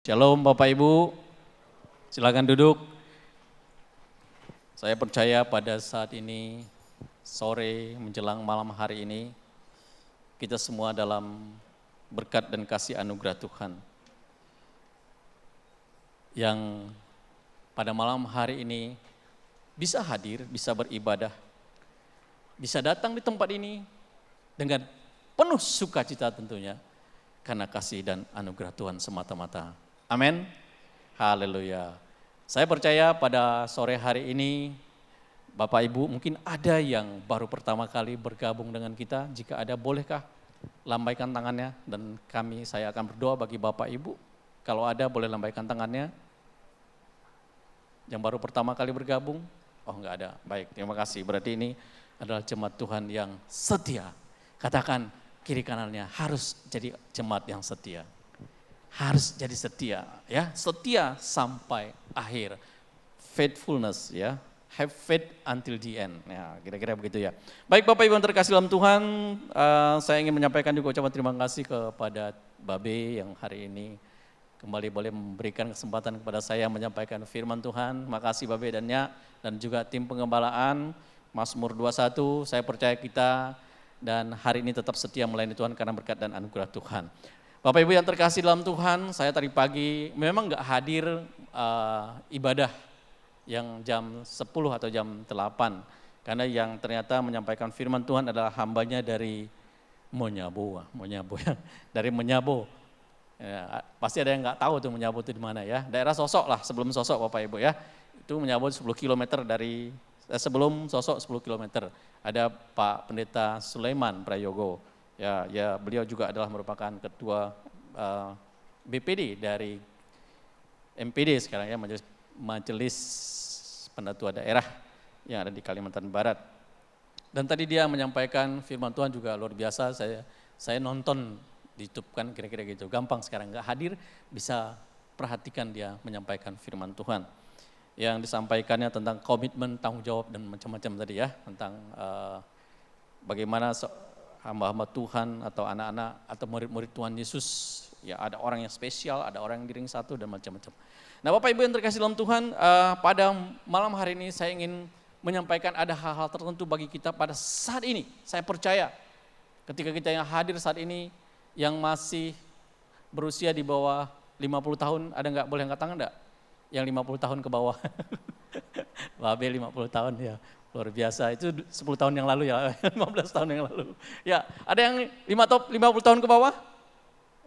Shalom Bapak Ibu, silakan duduk. Saya percaya pada saat ini, sore menjelang malam hari ini, kita semua dalam berkat dan kasih anugerah Tuhan. Yang pada malam hari ini bisa hadir, bisa beribadah, bisa datang di tempat ini dengan penuh sukacita tentunya, karena kasih dan anugerah Tuhan semata-mata. Amin. Haleluya. Saya percaya pada sore hari ini, Bapak Ibu mungkin ada yang baru pertama kali bergabung dengan kita. Jika ada, bolehkah lambaikan tangannya dan saya akan berdoa bagi Bapak Ibu. Kalau ada boleh lambaikan tangannya. Yang baru pertama kali bergabung, oh enggak ada. Baik, terima kasih. Berarti ini adalah jemaat Tuhan yang setia. Katakan kiri kanannya, harus jadi jemaat yang setia. Harus jadi setia, ya, setia sampai akhir. Faithfulness, ya, have faith until the end. Ya, kira-kira begitu ya. Baik Bapak Ibu yang terkasih dalam Tuhan, saya ingin menyampaikan juga ucapan terima kasih kepada Babe yang hari ini kembali boleh memberikan kesempatan kepada saya menyampaikan firman Tuhan. Makasih Babe dan Nya, dan juga tim pengembalaan Mazmur 21. Saya percaya kita dan hari ini tetap setia melayani Tuhan karena berkat dan anugerah Tuhan. Bapak Ibu yang terkasih dalam Tuhan, saya tadi pagi memang enggak hadir ibadah yang jam 10 atau jam 8. Karena yang ternyata menyampaikan firman Tuhan adalah hambanya dari Monyabo ya, dari Menyabo. Ya, pasti ada yang enggak tahu tuh Menyabo itu di mana ya. Daerah Sosok lah, sebelum Sosok Bapak Ibu ya. Itu Menyabo 10 km dari sebelum Sosok 10 km. Ada Pak Pendeta Sulaiman Prayogo. Ya, beliau juga adalah merupakan ketua BPD dari MPD sekarang ya, Majelis Pendatua Daerah yang ada di Kalimantan Barat. Dan tadi dia menyampaikan firman Tuhan juga luar biasa. Saya nonton di YouTube kan, kira-kira gitu. Gampang sekarang, nggak hadir bisa perhatikan dia menyampaikan firman Tuhan. Yang disampaikannya tentang komitmen, tanggung jawab dan macam-macam tadi ya, tentang bagaimana hamba-hamba Tuhan atau anak-anak atau murid-murid Tuhan Yesus, ya ada orang yang spesial, ada orang yang di ring satu dan macam-macam. Nah Bapak Ibu yang terkasih dalam Tuhan, pada malam hari ini saya ingin menyampaikan ada hal-hal tertentu bagi kita pada saat ini. Saya percaya ketika kita yang hadir saat ini yang masih berusia di bawah 50 tahun, ada nggak, boleh angkat tangan enggak? Yang 50 tahun ke bawah. Babe 50 tahun ya. Luar biasa, itu 10 tahun yang lalu ya, 15 tahun yang lalu. Ya, ada yang 50 tahun ke bawah?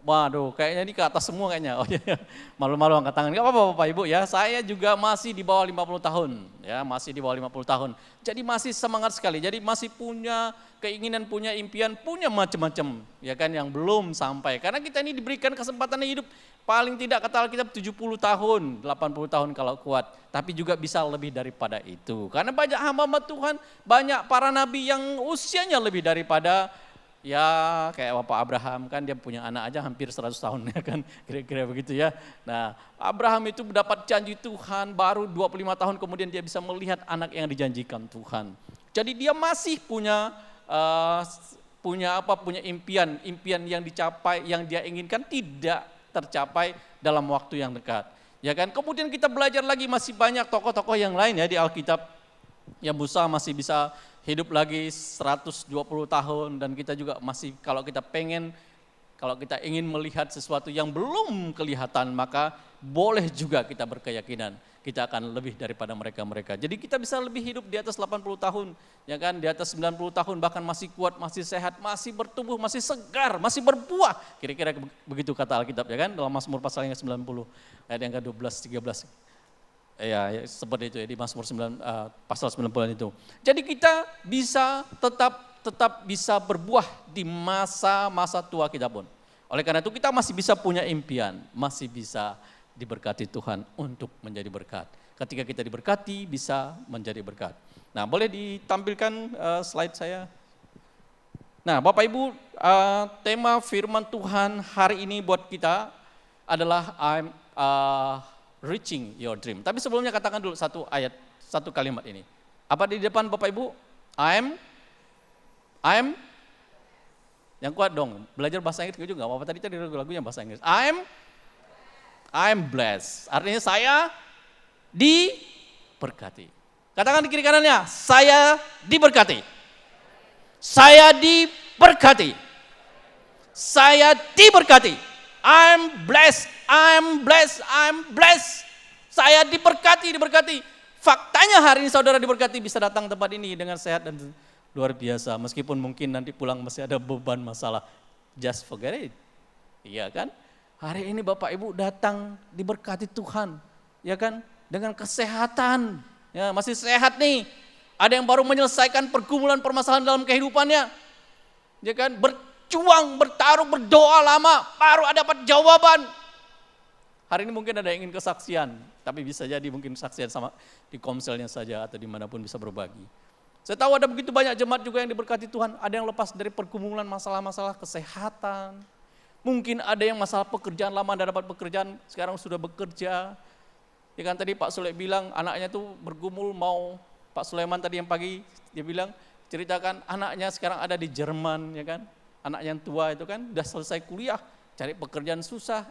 Waduh, kayaknya ini ke atas semua kayaknya. Oh iya, malu-malu angkat tangan. Enggak apa-apa Bapak Ibu ya, saya juga masih di bawah 50 tahun. Ya, masih di bawah 50 tahun. Jadi masih semangat sekali, jadi masih punya keinginan, punya impian, punya macam-macam. Ya kan, yang belum sampai. Karena kita ini diberikan kesempatan hidup. Paling tidak kata Alkitab 70 tahun, 80 tahun kalau kuat. Tapi juga bisa lebih daripada itu. Karena banyak hamba Tuhan, banyak para nabi yang usianya lebih daripada, ya kayak Bapak Abraham kan, dia punya anak aja hampir 100 tahun ya kan, kira-kira begitu ya. Nah Abraham itu mendapat janji Tuhan baru 25 tahun kemudian dia bisa melihat anak yang dijanjikan Tuhan. Jadi dia masih punya impian yang dicapai, yang dia inginkan tidak tercapai dalam waktu yang dekat. Ya kan? Kemudian kita belajar lagi, masih banyak tokoh-tokoh yang lain ya di Alkitab. Ya Musa masih bisa hidup lagi 120 tahun, dan kita juga masih, kalau kita ingin melihat sesuatu yang belum kelihatan, maka boleh juga kita berkeyakinan kita akan lebih daripada mereka-mereka. Jadi kita bisa lebih hidup di atas 80 tahun, ya kan, di atas 90 tahun, bahkan masih kuat, masih sehat, masih bertumbuh, masih segar, masih berbuah. Kira-kira begitu kata Alkitab ya kan, dalam Mazmur pasal yang ke-90 ayat yang ke-12, 13. Ya, seperti itu ya di Mazmur pasal 90 itu. Jadi kita bisa tetap bisa berbuah di masa-masa tua kita pun. Oleh karena itu kita masih bisa punya impian, masih bisa diberkati Tuhan untuk menjadi berkat. Ketika kita diberkati bisa menjadi berkat. Nah, boleh ditampilkan slide saya. Nah, Bapak Ibu, tema firman Tuhan hari ini buat kita adalah I'm reaching your dream. Tapi sebelumnya katakan dulu satu kalimat ini. Apa di depan Bapak Ibu? I'm yang kuat dong. Belajar bahasa Inggris juga enggak apa-apa, tadi lagunya bahasa Inggris. I'm blessed. Artinya saya diberkati. Katakan di kiri kanannya, saya diberkati. Saya diberkati. Saya diberkati. I'm blessed, I'm blessed, I'm blessed. Saya diberkati. Faktanya hari ini saudara diberkati bisa datang tempat ini dengan sehat dan luar biasa. Meskipun mungkin nanti pulang masih ada beban masalah. Just forget it. Iya kan? Hari ini Bapak Ibu datang diberkati Tuhan. Ya kan? Dengan kesehatan. Ya, masih sehat nih. Ada yang baru menyelesaikan pergumulan permasalahan dalam kehidupannya. Ya kan? Berjuang, bertarung, berdoa lama, baru dapat jawaban. Hari ini mungkin ada yang ingin kesaksian, tapi bisa jadi mungkin kesaksian sama di komselnya saja atau dimanapun bisa berbagi. Saya tahu ada begitu banyak jemaat juga yang diberkati Tuhan. Ada yang lepas dari pergumulan masalah-masalah kesehatan. Mungkin ada yang masalah pekerjaan lama, tidak dapat pekerjaan, sekarang sudah bekerja. Ya kan tadi Pak Sule bilang anaknya tuh bergumul mau, Pak Sulaiman tadi yang pagi dia bilang ceritakan anaknya sekarang ada di Jerman, ya kan. Anak yang tua itu kan udah selesai kuliah, cari pekerjaan susah.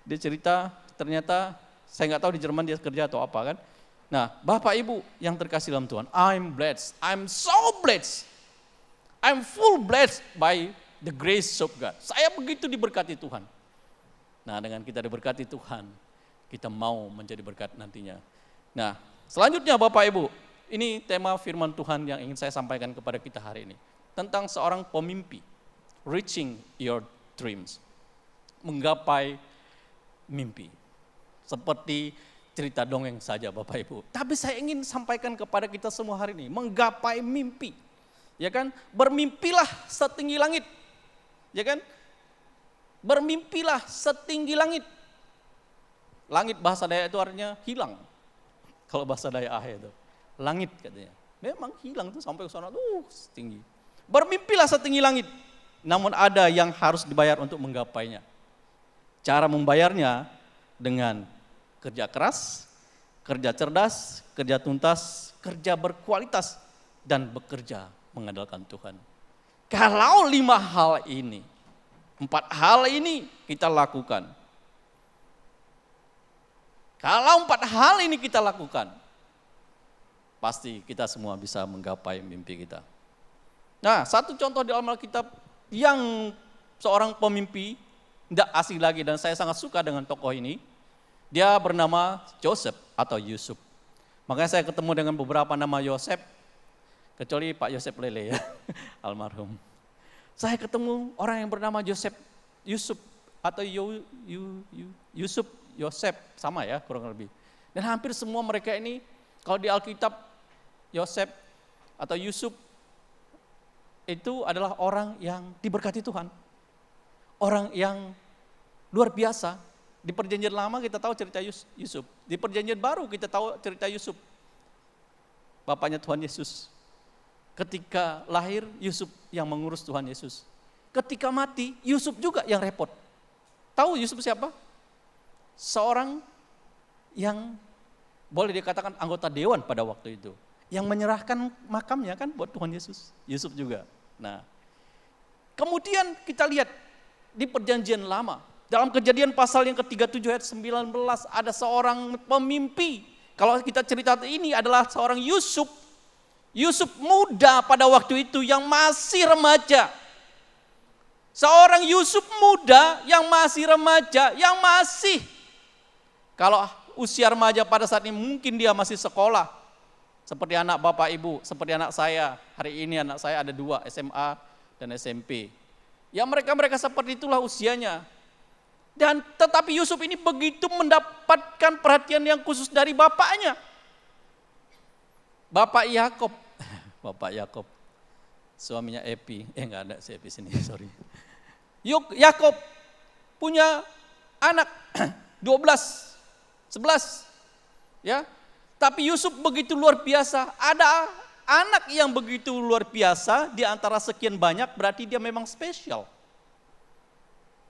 Dia cerita ternyata saya nggak tahu di Jerman dia kerja atau apa kan. Nah, Bapak Ibu yang terkasih dalam Tuhan, I'm blessed, I'm so blessed, I'm full blessed by the grace of God. Saya begitu diberkati Tuhan. Nah, dengan kita diberkati Tuhan, kita mau menjadi berkat nantinya. Nah, selanjutnya Bapak Ibu, ini tema firman Tuhan yang ingin saya sampaikan kepada kita hari ini. Tentang seorang pemimpi, reaching your dreams, menggapai mimpi. Seperti cerita dongeng saja Bapak Ibu. Tapi saya ingin sampaikan kepada kita semua hari ini, menggapai mimpi. Ya kan? Bermimpilah setinggi langit. Ya kan? Bermimpilah setinggi langit. Langit bahasa Dayak itu artinya hilang. Kalau bahasa Dayak itu, langit katanya. Memang hilang tuh sampai ke sana setinggi. Bermimpilah setinggi langit. Namun ada yang harus dibayar untuk menggapainya. Cara membayarnya dengan kerja keras, kerja cerdas, kerja tuntas, kerja berkualitas, dan bekerja mengandalkan Tuhan. Kalau 5 hal ini, 4 hal ini kita lakukan. Kalau 4 hal ini kita lakukan, pasti kita semua bisa menggapai mimpi kita. Nah, satu contoh di Alkitab yang seorang pemimpi, tidak asing lagi dan saya sangat suka dengan tokoh ini. Dia bernama Joseph atau Yusuf. Makanya saya ketemu dengan beberapa nama Yosef, kecuali Pak Yosef Lele ya, almarhum. Saya ketemu orang yang bernama Yusuf atau Yusuf, Yosef, sama ya kurang lebih. Dan hampir semua mereka ini, kalau di Alkitab, Yosef atau Yusuf, itu adalah orang yang diberkati Tuhan. Orang yang luar biasa. Di perjanjian lama kita tahu cerita Yusuf. Di perjanjian baru kita tahu cerita Yusuf. Bapaknya Tuhan Yesus. Ketika lahir, Yusuf yang mengurus Tuhan Yesus. Ketika mati, Yusuf juga yang repot. Tahu Yusuf siapa? Seorang yang boleh dikatakan anggota dewan pada waktu itu. Yang menyerahkan makamnya kan buat Tuhan Yesus. Yusuf juga. Nah, kemudian kita lihat di perjanjian lama, dalam Kejadian pasal yang ke-37 ayat 19 ada seorang pemimpi. Kalau kita cerita ini adalah seorang Yusuf. Yusuf muda pada waktu itu yang masih remaja. Seorang Yusuf muda yang masih remaja, yang masih, kalau usia remaja pada saat ini mungkin dia masih sekolah. Seperti anak Bapak Ibu, seperti anak saya. Hari ini anak saya ada 2, SMA dan SMP. Ya mereka seperti itulah usianya. Dan tetapi Yusuf ini begitu mendapatkan perhatian yang khusus dari bapaknya. Bapak Yakob, suaminya Epi. Enggak ada si Epi sini, sorry. Yakob punya anak 12, 11. Ya. Tapi Yusuf begitu luar biasa, ada anak yang begitu luar biasa di antara sekian banyak, berarti dia memang spesial.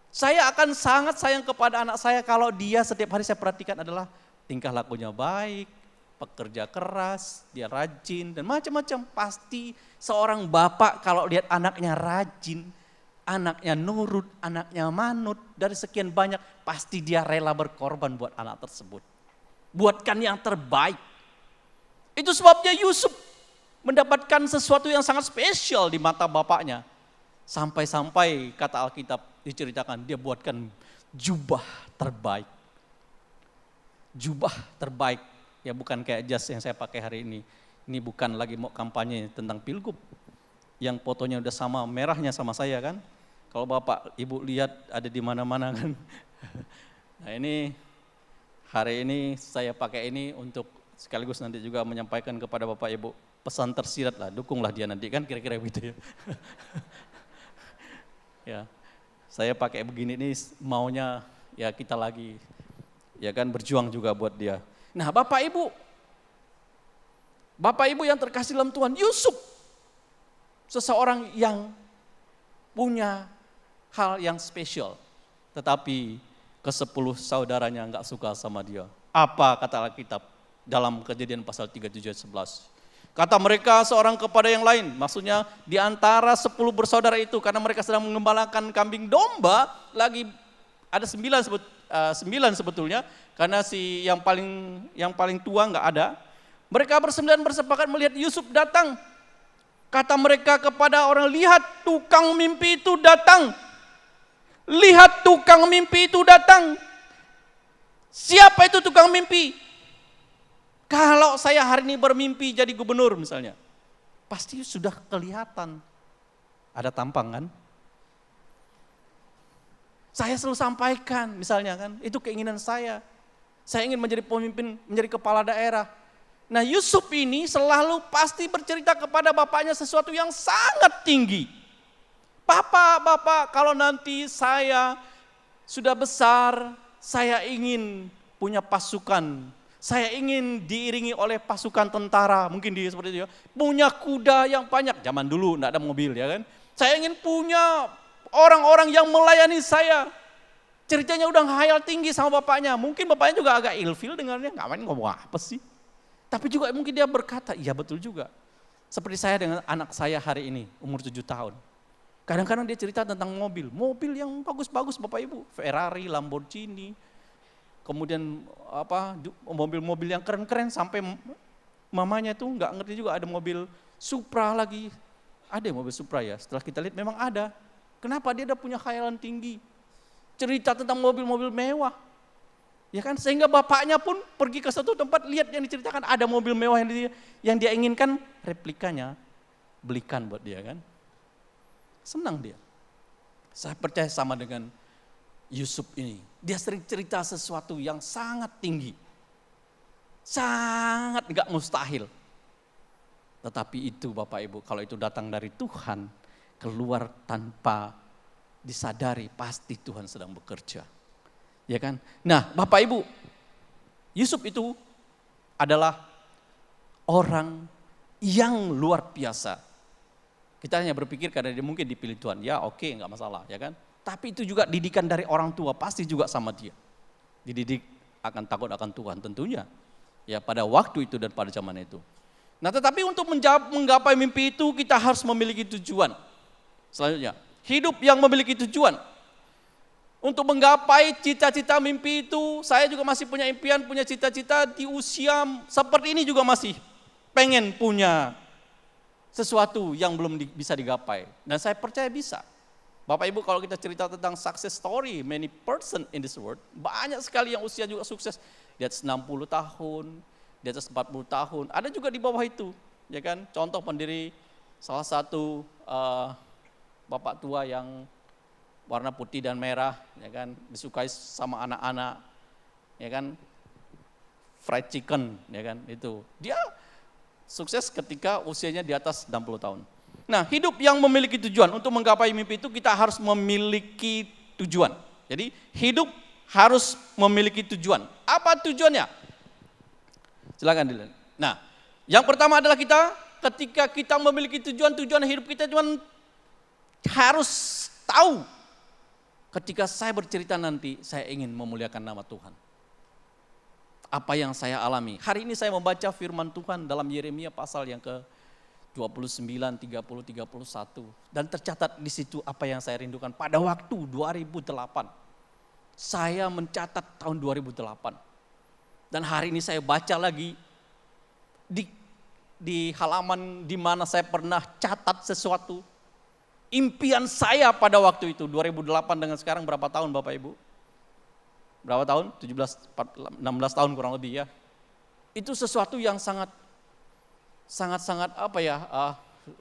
Saya akan sangat sayang kepada anak saya kalau dia setiap hari saya perhatikan adalah tingkah lakunya baik, pekerja keras, dia rajin dan macam-macam. Pasti seorang bapak kalau lihat anaknya rajin, anaknya nurut, anaknya manut, dari sekian banyak pasti dia rela berkorban buat anak tersebut. Buatkan yang terbaik. Itu sebabnya Yusuf mendapatkan sesuatu yang sangat spesial di mata bapaknya. Sampai-sampai kata Alkitab diceritakan dia buatkan jubah terbaik. Jubah terbaik, ya bukan kayak jas yang saya pakai hari ini. Ini bukan lagi mau kampanye tentang pilgub. Yang fotonya udah sama, merahnya sama saya kan. Kalau Bapak Ibu lihat ada di mana-mana kan. Nah ini hari ini saya pakai ini untuk sekaligus nanti juga menyampaikan kepada Bapak Ibu pesan tersirat lah, dukunglah dia nanti kan kira-kira begitu ya. Ya, saya pakai begini nih maunya ya kita lagi ya kan berjuang juga buat dia. Nah Bapak Ibu yang terkasih dalam Tuhan, Yusuf seseorang yang punya hal yang spesial, tetapi ke-10 saudaranya enggak suka sama dia. Apa kata Alkitab dalam Kejadian pasal 37 ayat 11? Kata mereka seorang kepada yang lain, maksudnya di antara 10 bersaudara itu, karena mereka sedang mengembalakan kambing domba, lagi ada 9 sebetulnya, karena si yang paling tua enggak ada. Mereka bersembilan bersepakat melihat Yusuf datang. Kata mereka kepada orang, lihat tukang mimpi itu datang. Lihat tukang mimpi itu datang. Siapa itu tukang mimpi? Kalau saya hari ini bermimpi jadi gubernur misalnya, pasti sudah kelihatan. Ada tampang kan? Saya selalu sampaikan misalnya kan, itu keinginan saya. Saya ingin menjadi pemimpin, menjadi kepala daerah. Nah Yusuf ini selalu pasti bercerita kepada bapaknya sesuatu yang sangat tinggi. Bapak, kalau nanti saya sudah besar, saya ingin punya pasukan. Saya ingin diiringi oleh pasukan tentara, mungkin dia seperti itu ya. Punya kuda yang banyak, zaman dulu enggak ada mobil ya kan. Saya ingin punya orang-orang yang melayani saya. Ceritanya udah khayal tinggi sama bapaknya. Mungkin bapaknya juga agak ilfil dengarnya, ngapain ngomong apa sih. Tapi juga mungkin dia berkata, iya betul juga. Seperti saya dengan anak saya hari ini, umur 7 tahun. Kadang-kadang dia cerita tentang mobil yang bagus-bagus Bapak Ibu, Ferrari, Lamborghini, kemudian mobil-mobil yang keren-keren sampai mamanya itu nggak ngerti juga ada mobil Supra lagi, ada mobil Supra ya. Setelah kita lihat memang ada. Kenapa dia udah punya khayalan tinggi, cerita tentang mobil-mobil mewah, ya kan? Sehingga bapaknya pun pergi ke satu tempat lihat yang diceritakan ada mobil mewah yang dia inginkan, replikanya belikan buat dia kan. Senang dia. Saya percaya sama dengan Yusuf ini. Dia sering cerita sesuatu yang sangat tinggi. Sangat enggak mustahil. Tetapi itu Bapak Ibu, kalau itu datang dari Tuhan, keluar tanpa disadari, pasti Tuhan sedang bekerja. Ya kan? Nah Bapak Ibu, Yusuf itu adalah orang yang luar biasa. Kita hanya berpikir karena dia mungkin dipilih Tuhan, ya oke, enggak masalah, ya kan? Tapi itu juga didikan dari orang tua, pasti juga sama dia. Dididik akan takut akan Tuhan tentunya. Ya pada waktu itu dan pada zaman itu. Nah tetapi untuk menggapai mimpi itu kita harus memiliki tujuan. Selanjutnya, hidup yang memiliki tujuan. Untuk menggapai cita-cita mimpi itu, saya juga masih punya impian, punya cita-cita di usia seperti ini juga masih pengen punya sesuatu yang belum bisa digapai. Dan saya percaya bisa. Bapak Ibu kalau kita cerita tentang success story, many person in this world, banyak sekali yang usia juga sukses. Di atas 60 tahun, di atas 40 tahun, ada juga di bawah itu. Ya kan? Contoh pendiri salah satu bapak tua yang warna putih dan merah, ya kan, disukai sama anak-anak, ya kan, fried chicken, ya kan, itu. Dia sukses ketika usianya di atas 60 tahun. Nah, hidup yang memiliki tujuan. Untuk menggapai mimpi itu kita harus memiliki tujuan. Jadi, hidup harus memiliki tujuan. Apa tujuannya? Silakan dilihat. Nah, yang pertama adalah ketika kita memiliki tujuan hidup kita cuma harus tahu. Ketika saya bercerita nanti, saya ingin memuliakan nama Tuhan. Apa yang saya alami. Hari ini saya membaca firman Tuhan dalam Yeremia pasal yang 29, 30, 31. Dan tercatat di situ apa yang saya rindukan. Pada waktu 2008, saya mencatat tahun 2008. Dan hari ini saya baca lagi di halaman di mana saya pernah catat sesuatu. Impian saya pada waktu itu, 2008 dengan sekarang berapa tahun Bapak Ibu? Berapa tahun? 17, 16 tahun kurang lebih ya. Itu sesuatu yang sangat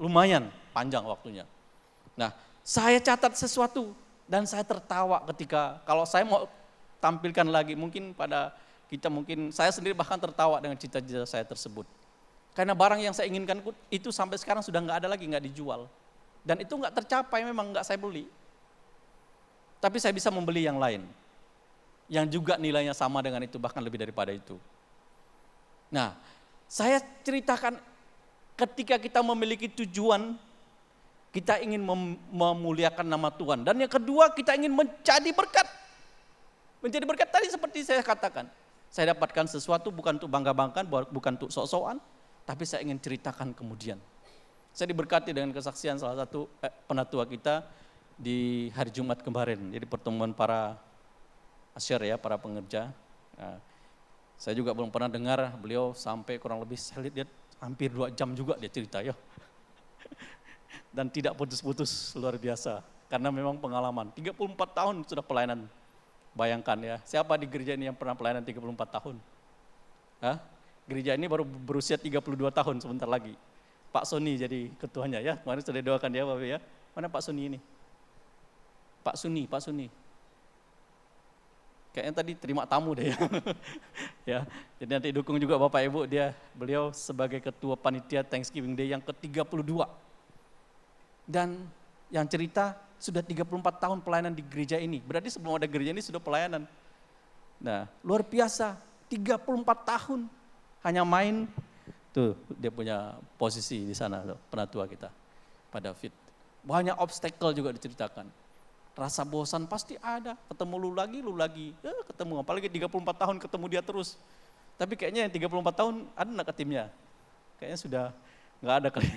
lumayan panjang waktunya. Nah, saya catat sesuatu dan saya tertawa ketika kalau saya mau tampilkan lagi mungkin pada kita saya sendiri bahkan tertawa dengan cita-cita saya tersebut. Karena barang yang saya inginkan itu sampai sekarang sudah nggak ada lagi, nggak dijual. Dan itu nggak tercapai, memang nggak saya beli. Tapi saya bisa membeli yang lain. Yang juga nilainya sama dengan itu, bahkan lebih daripada itu. Nah, saya ceritakan ketika kita memiliki tujuan, kita ingin memuliakan nama Tuhan. Dan yang kedua, kita ingin menjadi berkat. Menjadi berkat tadi seperti saya katakan. Saya dapatkan sesuatu bukan untuk bangga-banggakan, bukan untuk sok-sokan, tapi saya ingin ceritakan kemudian. Saya diberkati dengan kesaksian salah satu penatua kita di hari Jumat kemarin. Jadi pertemuan para asyir ya, para pengerja. Nah, saya juga belum pernah dengar beliau sampai kurang lebih saya lihat dia hampir 2 jam juga dia cerita ya. Dan tidak putus-putus, luar biasa. Karena memang pengalaman, 34 tahun sudah pelayanan. Bayangkan ya, siapa di gereja ini yang pernah pelayanan 34 tahun? Hah? Gereja ini baru berusia 32 tahun sebentar lagi. Pak Sony jadi ketuanya ya, kemarin sudah doakan dia Bapak ya. Mana Pak Sony ini? Pak Suni. Kayaknya tadi terima tamu deh ya. Ya, jadi nanti dukung juga Bapak Ibu, beliau sebagai ketua panitia Thanksgiving Day yang ke-32. Dan yang cerita sudah 34 tahun pelayanan di gereja ini. Berarti sebelum ada gereja ini sudah pelayanan. Nah, luar biasa, 34 tahun hanya main. Tuh, dia punya posisi di sana, penatua kita, Pak David. Banyak obstacle juga diceritakan. Rasa bosan pasti ada, ketemu lu lagi, ketemu. Apalagi 34 tahun ketemu dia terus. Tapi kayaknya yang 34 tahun ada enggak ke timnya? Kayaknya sudah enggak ada kali.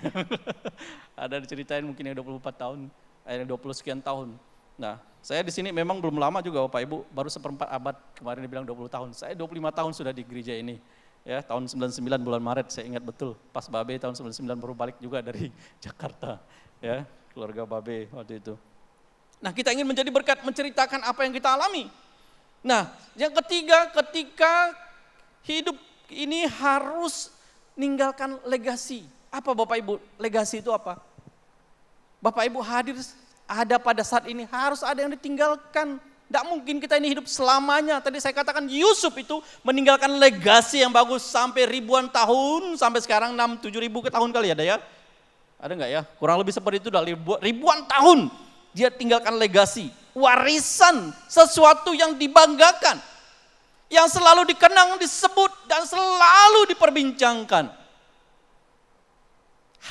Ada diceritain mungkin yang 24 tahun, yang 20 sekian tahun. Nah, saya di sini memang belum lama juga Bapak Ibu, baru seperempat abad, kemarin dibilang 20 tahun. Saya 25 tahun sudah di gereja ini. Ya, tahun 99 bulan Maret saya ingat betul, pas Babe tahun 99 baru balik juga dari Jakarta. Ya, keluarga Babe waktu itu. Nah, kita ingin menjadi berkat, menceritakan apa yang kita alami. Nah, yang ketiga, ketika hidup ini harus meninggalkan legasi. Apa Bapak Ibu? Legasi itu apa? Bapak Ibu hadir ada pada saat ini, harus ada yang ditinggalkan. Tidak mungkin kita ini hidup selamanya. Tadi saya katakan Yusuf itu meninggalkan legasi yang bagus sampai ribuan tahun, sampai sekarang 6-7 ribu ke tahun kali ada ya? Ada enggak ya? Kurang lebih seperti itu, ribuan tahun. Dia tinggalkan legasi, warisan, sesuatu yang dibanggakan, yang selalu dikenang, disebut, dan selalu diperbincangkan.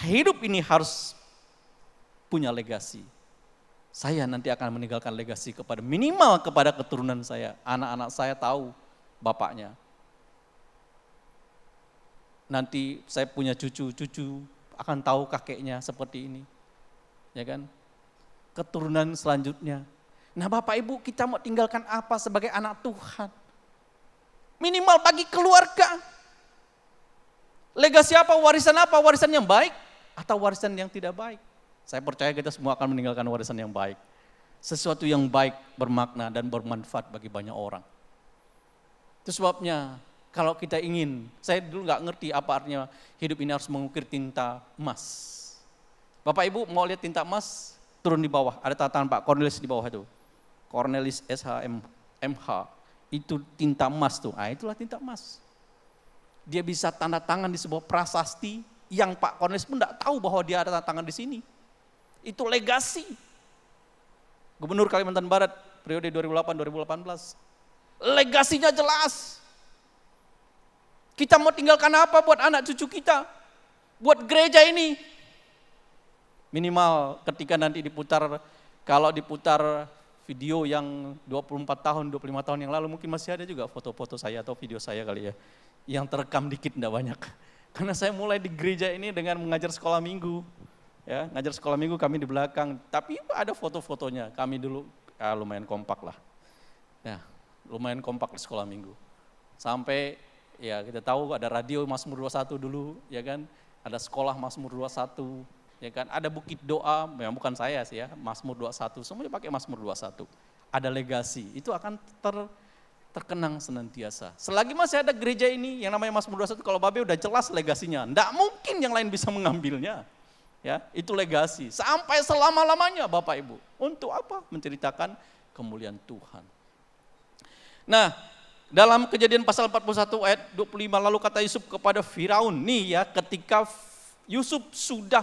Hidup ini harus punya legasi. Saya nanti akan meninggalkan legasi minimal kepada keturunan saya. Anak-anak saya tahu bapaknya. Nanti saya punya cucu akan tahu kakeknya seperti ini. Ya kan? Keturunan selanjutnya. Nah Bapak Ibu, kita mau tinggalkan apa sebagai anak Tuhan? Minimal bagi keluarga. Legasi apa? Warisan yang baik atau warisan yang tidak baik? Saya percaya kita semua akan meninggalkan warisan yang baik. Sesuatu yang baik, bermakna dan bermanfaat bagi banyak orang. Itu sebabnya kalau kita ingin, saya dulu nggak ngerti apa artinya hidup ini harus mengukir tinta emas. Bapak Ibu mau lihat tinta emas? Turun di bawah, ada tangan Pak Cornelis di bawah itu. Cornelis SHMH, itu tinta emas tuh. Ah, itulah tinta emas. Dia bisa tanda tangan di sebuah prasasti yang Pak Cornelis pun nggak tahu bahwa dia ada tanda tangan di sini. Itu legasi. Gubernur Kalimantan Barat periode 2008-2018. Legasinya jelas. Kita mau tinggalkan apa buat anak cucu kita? Buat gereja ini. Minimal ketika nanti kalau diputar video yang 24 tahun, 25 tahun yang lalu, mungkin masih ada juga foto-foto saya atau video saya kali ya. Yang terekam dikit enggak banyak. Karena saya mulai di gereja ini dengan mengajar sekolah minggu. Ya, ngajar sekolah minggu kami di belakang, tapi ada foto-fotonya. Kami dulu lumayan kompak lah. Ya, lumayan kompak di sekolah minggu. Sampai ya kita tahu ada radio Mazmur 21 dulu, ya kan? Ada sekolah Mazmur 21, ya kan? Ada bukit doa, memang bukan saya sih ya, Mazmur 21, semuanya pakai Mazmur 21. Ada legasi, itu akan terkenang senantiasa. Selagi masih ada gereja ini yang namanya Mazmur 21, kalau Babe udah jelas legasinya, enggak mungkin yang lain bisa mengambilnya. Ya, itu legasi. Sampai selama-lamanya Bapak Ibu. Untuk apa? Menceritakan kemuliaan Tuhan. Nah, dalam Kejadian pasal 41 ayat 25, lalu kata Yusuf kepada Firaun, nih ya, ketika Yusuf sudah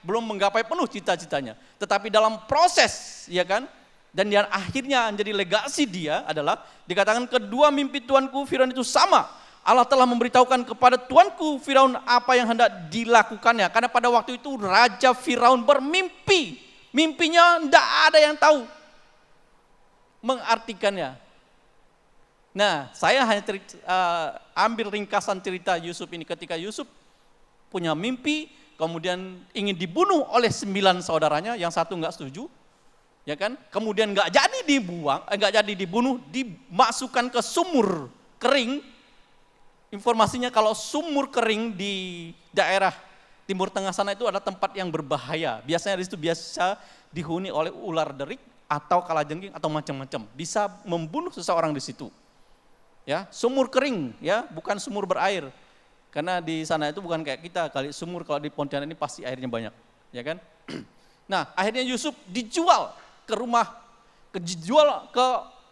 belum menggapai penuh cita-citanya, tetapi dalam proses, ya kan, dan yang akhirnya menjadi legasi dia adalah, dikatakan kedua mimpi Tuanku Firaun itu sama. Allah telah memberitahukan kepada Tuanku Firaun apa yang hendak dilakukannya, karena pada waktu itu Raja Firaun bermimpi, mimpinya tidak ada yang tahu mengartikannya. Nah, saya hanya ambil ringkasan cerita Yusuf ini. Ketika Yusuf punya mimpi, kemudian ingin dibunuh oleh 9 saudaranya, yang satu nggak setuju, ya kan? Kemudian nggak jadi dibunuh, dimasukkan ke sumur kering. Informasinya kalau sumur kering di daerah Timur Tengah sana itu adalah tempat yang berbahaya. Biasanya di situ biasa dihuni oleh ular derik atau kalajengking atau macam-macam. Bisa membunuh seseorang di situ. Ya, sumur kering, ya, bukan sumur berair. Karena di sana itu bukan kayak kita, kali sumur kalau di Pontianak ini pasti airnya banyak, ya kan? Nah, akhirnya Yusuf dijual ke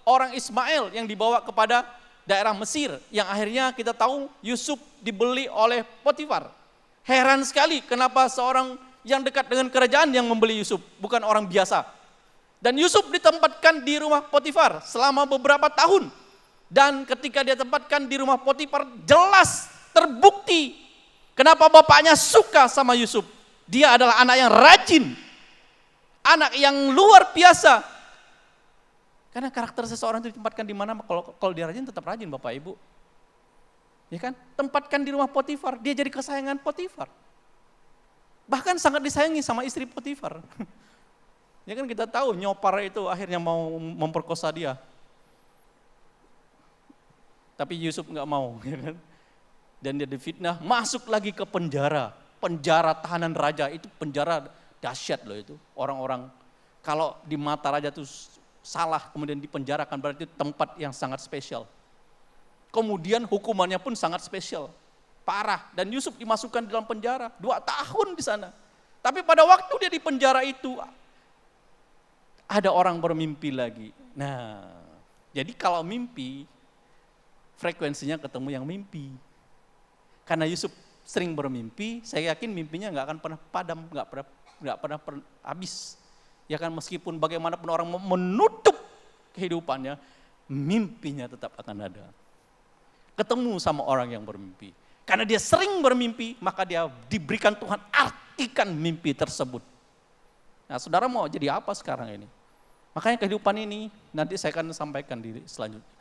orang Ismail yang dibawa kepada daerah Mesir, yang akhirnya kita tahu Yusuf dibeli oleh Potifar. Heran sekali kenapa seorang yang dekat dengan kerajaan yang membeli Yusuf, bukan orang biasa. Dan Yusuf ditempatkan di rumah Potifar selama beberapa tahun. Dan ketika dia tempatkan di rumah Potifar, jelas terbukti kenapa bapaknya suka sama Yusuf. Dia adalah anak yang rajin, anak yang luar biasa. Karena karakter seseorang itu ditempatkan di mana, kalau dia rajin tetap rajin Bapak Ibu. Ya kan? Tempatkan di rumah Potifar, dia jadi kesayangan Potifar. Bahkan sangat disayangi sama istri Potifar. Ya kan, kita tahu Nyopar itu akhirnya mau memperkosa dia. Tapi Yusuf nggak mau, ya kan? Dan dia difitnah, masuk lagi ke penjara tahanan raja. Itu penjara dahsyat loh itu. Orang-orang kalau di mata raja itu salah kemudian dipenjarakan, berarti itu tempat yang sangat spesial. Kemudian hukumannya pun sangat spesial, parah. Dan Yusuf dimasukkan dalam penjara 2 tahun di sana. Tapi pada waktu dia di penjara itu ada orang bermimpi lagi. Nah, jadi kalau mimpi frekuensinya ketemu yang mimpi. Karena Yusuf sering bermimpi, saya yakin mimpinya nggak akan pernah padam, nggak pernah habis. Ya kan, meskipun bagaimanapun orang menutup kehidupannya, mimpinya tetap akan ada. Ketemu sama orang yang bermimpi. Karena dia sering bermimpi, maka dia diberikan Tuhan artikan mimpi tersebut. Nah, saudara mau jadi apa sekarang ini? Makanya kehidupan ini nanti saya akan sampaikan di selanjutnya.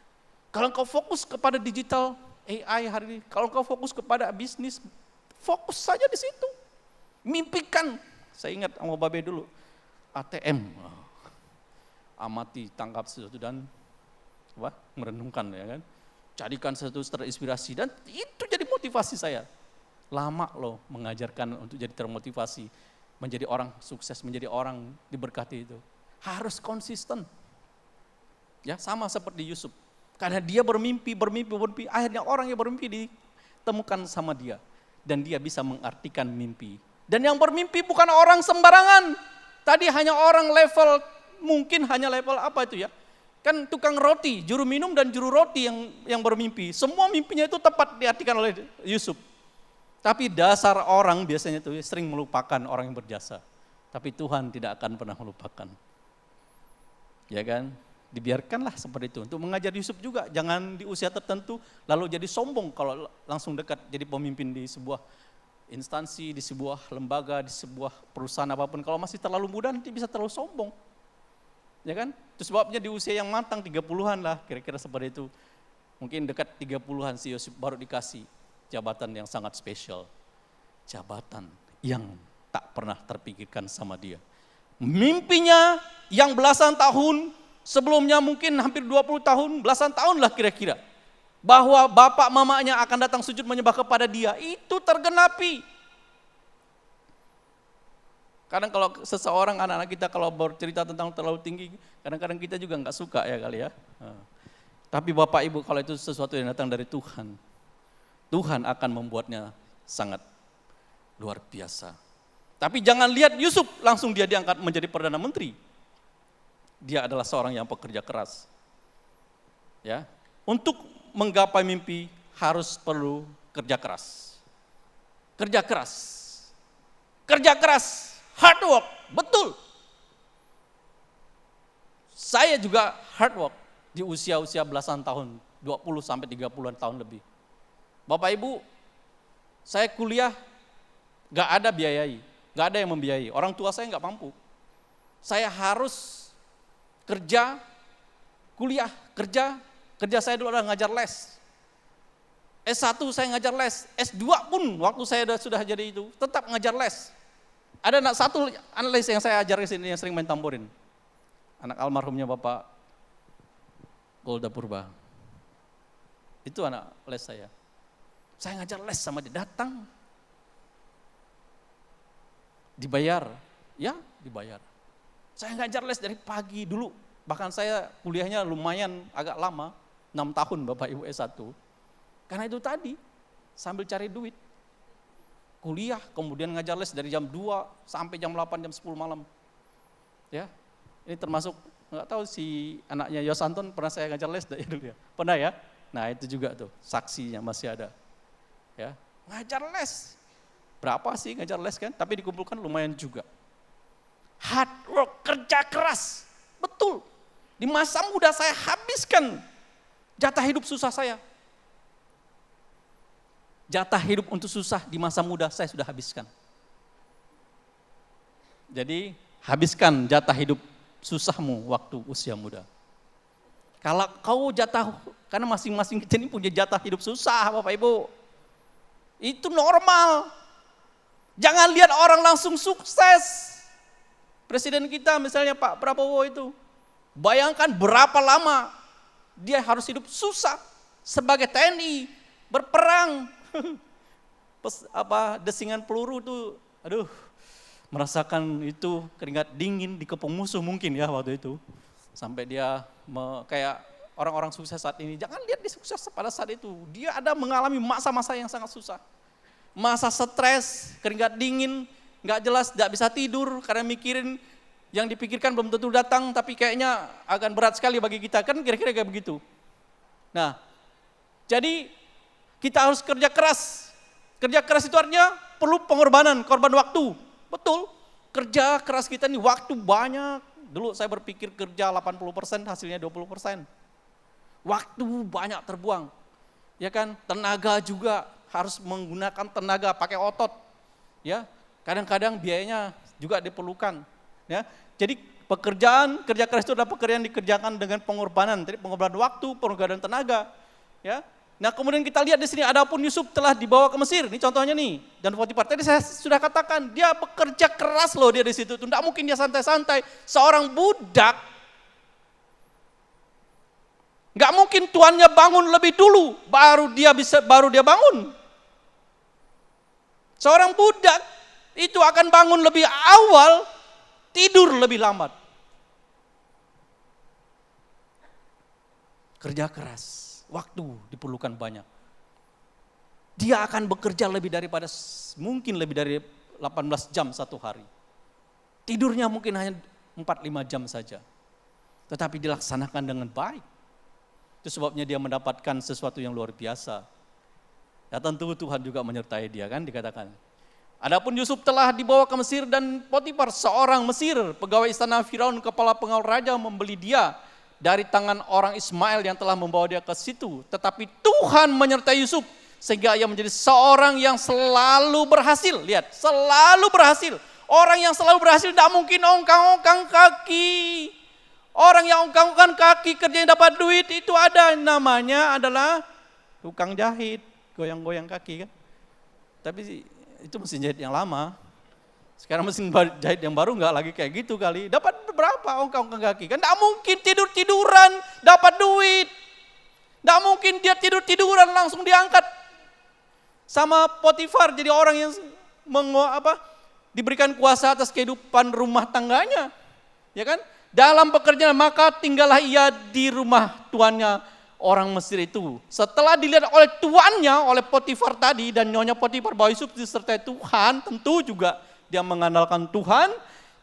Kalau engkau fokus kepada digital AI hari ini, kalau engkau fokus kepada bisnis, fokus saja di situ. Mimpikan. Saya ingat sama Babe dulu. ATM, amati, tangkap sesuatu dan merenungkan, ya kan. Jadikan sesuatu terinspirasi, dan itu jadi motivasi saya. Lama loh mengajarkan untuk jadi termotivasi, menjadi orang sukses, menjadi orang diberkati itu. Harus konsisten. Ya, sama seperti Yusuf. Karena dia bermimpi, akhirnya orang yang bermimpi ditemukan sama dia. Dan dia bisa mengartikan mimpi. Dan yang bermimpi bukan orang sembarangan. Tadi hanya orang mungkin hanya level apa itu ya? Kan tukang roti, juru minum dan juru roti yang bermimpi. Semua mimpinya itu tepat diartikan oleh Yusuf. Tapi dasar orang biasanya itu sering melupakan orang yang berjasa. Tapi Tuhan tidak akan pernah melupakan. Ya kan? Dibiarkanlah seperti itu. Untuk mengajar Yusuf juga, jangan di usia tertentu lalu jadi sombong kalau langsung dekat jadi pemimpin di sebuah instansi, di sebuah lembaga, di sebuah perusahaan apapun. Kalau masih terlalu muda nanti bisa terlalu sombong. Ya kan? Itu sebabnya di usia yang matang 30-an lah, kira-kira seperti itu. Mungkin dekat 30-an si Yusuf baru dikasih. jabatan yang sangat spesial. Jabatan yang tak pernah terpikirkan sama dia. Mimpinya yang belasan tahun, sebelumnya mungkin hampir 20 tahun, belasan tahun lah kira-kira. Bahwa bapak mamanya akan datang sujud menyembah kepada dia, itu tergenapi. Kadang kalau seseorang, anak-anak kita kalau bercerita tentang terlalu tinggi, kadang-kadang kita juga nggak suka ya kali ya. Tapi Bapak Ibu, kalau itu sesuatu yang datang dari Tuhan, Tuhan akan membuatnya sangat luar biasa. Tapi jangan lihat Yusuf langsung dia diangkat menjadi Perdana Menteri. Dia adalah seorang yang pekerja keras. Ya, untuk menggapai mimpi harus perlu kerja keras. Kerja keras. Kerja keras, hard work, betul. Saya juga hard work di usia-usia belasan tahun, 20 sampai 30-an tahun lebih. Bapak Ibu, saya kuliah gak ada biayai, gak ada yang membiayai. Orang tua saya gak mampu. Saya harus kerja, kuliah, kerja saya dulu adalah ngajar les. S1 saya ngajar les, S2 pun waktu saya sudah jadi itu, tetap ngajar les. Ada satu anak les yang saya ajar di sini yang sering main tamborin. Anak almarhumnya Bapak Golda Purba. Itu anak les saya. Saya ngajar les sama dia, datang. Dibayar, ya dibayar. Saya ngajar les dari pagi dulu. Bahkan saya kuliahnya lumayan agak lama, 6 tahun Bapak Ibu S1. Karena itu tadi, sambil cari duit. Kuliah, kemudian ngajar les dari jam 2 sampai jam 8, jam 10 malam. Ya, ini termasuk, nggak tahu si anaknya Yos Anton pernah saya ngajar les dari dulu ya. Pernah ya? Nah itu juga tuh, saksinya masih ada. Ya, ngajar les. Berapa sih ngajar les kan? Tapi dikumpulkan lumayan juga. Hard work, kerja keras. Betul. Di masa muda saya habiskan jatah hidup susah saya. Jatah hidup untuk susah di masa muda saya sudah habiskan. Jadi habiskan jatah hidup susahmu waktu usia muda. Kalau kau jatah, karena masing-masing kita ini punya jatah hidup susah Bapak Ibu. Itu normal. Jangan lihat orang langsung sukses. Presiden kita misalnya Pak Prabowo itu. Bayangkan berapa lama dia harus hidup susah sebagai TNI, berperang. Desingan peluru tuh, aduh, merasakan itu keringat dingin di kepung musuh mungkin ya waktu itu. Sampai dia kayak orang-orang sukses saat ini, jangan lihat dia sukses pada saat itu. Dia ada mengalami masa-masa yang sangat susah. Masa stres, keringat dingin, gak jelas, gak bisa tidur karena mikirin yang dipikirkan belum tentu datang, tapi kayaknya akan berat sekali bagi kita, kan kira-kira kayak begitu. Nah, jadi kita harus kerja keras. Kerja keras itu artinya perlu pengorbanan, korban waktu. Betul, kerja keras kita ini waktu banyak. Dulu saya berpikir kerja 80%, hasilnya 20%. Waktu banyak terbuang. Ya kan, tenaga juga harus menggunakan tenaga, pakai otot. Ya, kadang-kadang biayanya juga diperlukan. Ya, jadi kerja keras itu adalah pekerjaan yang dikerjakan dengan pengorbanan. Jadi pengorbanan waktu, pengorbanan tenaga. Ya, nah kemudian kita lihat di sini, adapun Yusuf telah dibawa ke Mesir. Ini contohnya nih. Dan Potifar tadi saya sudah katakan, dia bekerja keras loh dia di situ. Tidak mungkin dia santai-santai. Seorang budak, nggak mungkin tuannya bangun lebih dulu, baru dia bangun. Seorang budak itu akan bangun lebih awal, tidur lebih lambat. Kerja keras, waktu diperlukan banyak. Dia akan bekerja mungkin lebih dari 18 jam satu hari. Tidurnya mungkin hanya 4-5 jam saja. Tetapi dilaksanakan dengan baik. Itu sebabnya dia mendapatkan sesuatu yang luar biasa. Ya tentu Tuhan juga menyertai dia kan dikatakan. Adapun Yusuf telah dibawa ke Mesir dan Potifar seorang Mesir, pegawai istana Firaun, kepala pengawal raja membeli dia dari tangan orang Ismail yang telah membawa dia ke situ. Tetapi Tuhan menyertai Yusuf sehingga ia menjadi seorang yang selalu berhasil. Lihat, selalu berhasil. Orang yang selalu berhasil tidak mungkin ongkang-ongkang kaki. Orang yang ongkang-ongkang kaki kerjanya dapat duit itu ada namanya adalah tukang jahit. goyang-goyang kaki kan. Tapi itu mesin jahit yang lama. Sekarang mesin jahit yang baru nggak lagi kayak gitu kali. Dapat berapa ongkang-ongkang kaki? Kan nggak mungkin tidur-tiduran dapat duit. Nggak mungkin dia tidur-tiduran langsung diangkat sama Potifar jadi orang yang diberikan kuasa atas kehidupan rumah tangganya. Ya kan? Dalam pekerjaan maka tinggallah ia di rumah tuannya orang Mesir itu. Setelah dilihat oleh tuannya, oleh Potifar tadi dan nyonya Potifar bahwa Yusuf disertai Tuhan, tentu juga dia mengandalkan Tuhan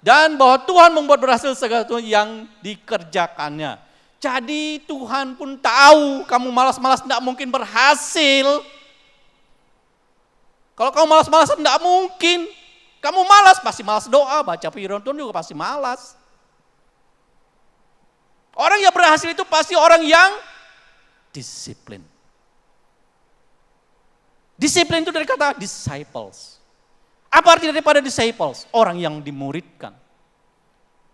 dan bahwa Tuhan membuat berhasil segala sesuatu yang dikerjakannya. Jadi Tuhan pun tahu kamu malas-malas tidak mungkin berhasil. Kalau kamu malas-malasan tidak mungkin. Kamu malas pasti malas doa, baca firman Tuhan juga pasti malas. Orang yang berhasil itu pasti orang yang disiplin. Disiplin itu dari kata disciples. Apa arti daripada disciples? Orang yang dimuridkan.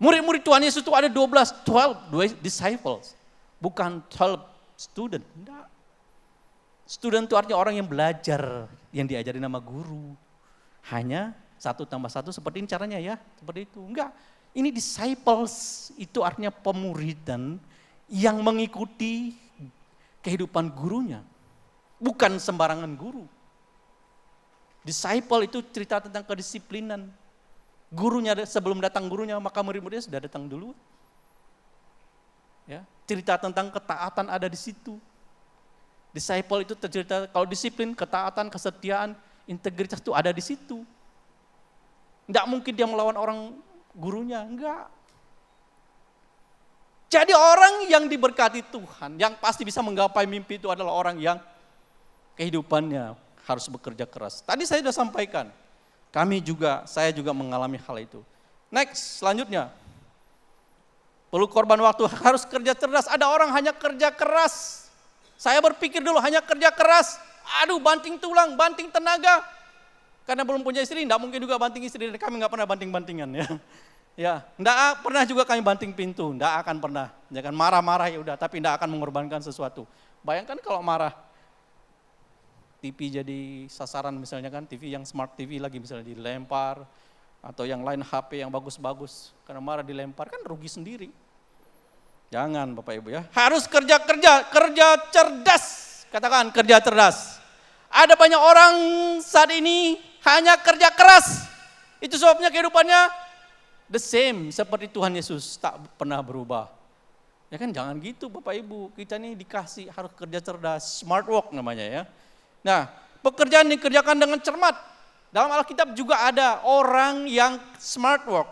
Murid-murid Tuhan Yesus itu ada 12 disciples. Bukan 12 student. Enggak. Student itu artinya orang yang belajar, yang diajari nama guru. Hanya 1 tambah 1 seperti ini caranya ya, seperti itu. Enggak, ini disciples itu artinya pemuridan yang mengikuti kehidupan gurunya. Bukan sembarangan guru. Disciple itu cerita tentang kedisiplinan. Gurunya sebelum datang gurunya maka murid-muridnya sudah datang dulu. Ya, cerita tentang ketaatan ada di situ. Disciple itu cerita kalau disiplin, ketaatan, kesetiaan, integritas itu ada di situ. Enggak mungkin dia melawan orang gurunya, enggak. Jadi orang yang diberkati Tuhan, yang pasti bisa menggapai mimpi itu adalah orang yang kehidupannya harus bekerja keras. Tadi saya sudah sampaikan, saya juga mengalami hal itu. Next, selanjutnya. Perlu korban waktu, harus kerja cerdas. Ada orang hanya kerja keras. Saya berpikir dulu hanya kerja keras. Aduh, banting tulang, banting tenaga. Karena belum punya istri, enggak mungkin juga banting istri. Kami enggak pernah banting-bantingan ya. Ya, enggak pernah juga kami banting pintu, enggak akan pernah. Jangan marah-marah ya udah, tapi enggak akan mengorbankan sesuatu. Bayangkan kalau marah, TV jadi sasaran misalnya kan, TV yang smart TV lagi misalnya dilempar, atau yang lain HP yang bagus-bagus, karena marah dilempar kan rugi sendiri. Jangan Bapak Ibu ya, harus kerja cerdas, katakan kerja cerdas. Ada banyak orang saat ini hanya kerja keras, itu sebabnya kehidupannya the same seperti Tuhan Yesus, tak pernah berubah. Ya kan jangan gitu Bapak Ibu, kita ini dikasih harus kerja cerdas, smart work namanya ya. Nah, pekerjaan dikerjakan dengan cermat. Dalam Alkitab juga ada orang yang smart work.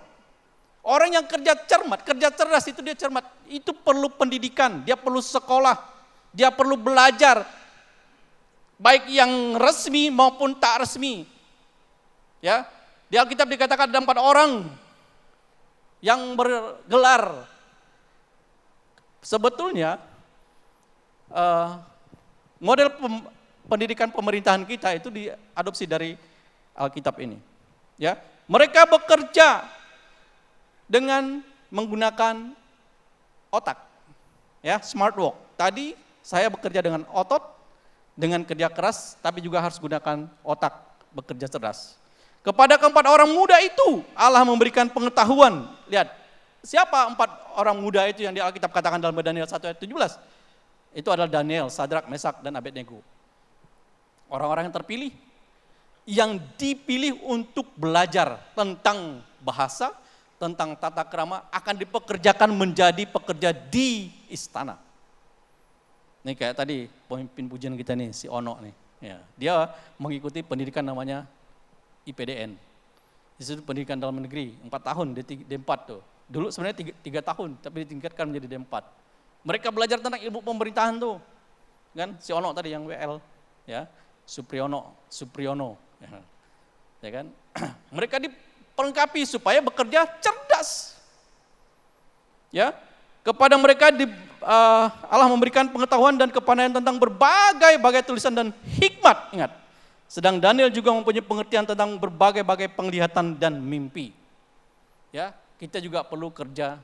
Orang yang kerja cermat, kerja cerdas itu dia cermat. Itu perlu pendidikan, dia perlu sekolah, dia perlu belajar. Baik yang resmi maupun tak resmi. Ya, di Alkitab dikatakan ada 4 orang yang bergelar. Sebetulnya model pendidikan pemerintahan kita itu diadopsi dari Alkitab ini. Ya, mereka bekerja dengan menggunakan otak. Ya, smart work. Tadi saya bekerja dengan otot, dengan kerja keras, tapi juga harus gunakan otak, bekerja cerdas. Kepada keempat orang muda itu Allah memberikan pengetahuan. Lihat, siapa 4 orang muda itu yang di Alkitab katakan dalam Daniel 1 ayat 17? Itu adalah Daniel, Sadrak, Mesak, dan Abednego. Orang-orang yang terpilih, yang dipilih untuk belajar tentang bahasa, tentang tata krama, akan dipekerjakan menjadi pekerja di istana. Nih kayak tadi pemimpin pujian kita nih, si Ono nih. Ya, dia mengikuti pendidikan namanya IPDN. Itu pendidikan dalam negeri, 4 tahun, D4 tuh. Dulu sebenarnya 3 tahun, tapi ditingkatkan menjadi D4. Mereka belajar tentang ilmu pemerintahan tuh. Kan si Ono tadi yang WL, ya. Supriyono, ya kan? Mereka diperlengkapi supaya bekerja cerdas, ya. Kepada mereka Allah memberikan pengetahuan dan kepandaian tentang berbagai tulisan dan hikmat. Ingat, sedang Daniel juga mempunyai pengertian tentang berbagai penglihatan dan mimpi. Ya, kita juga perlu kerja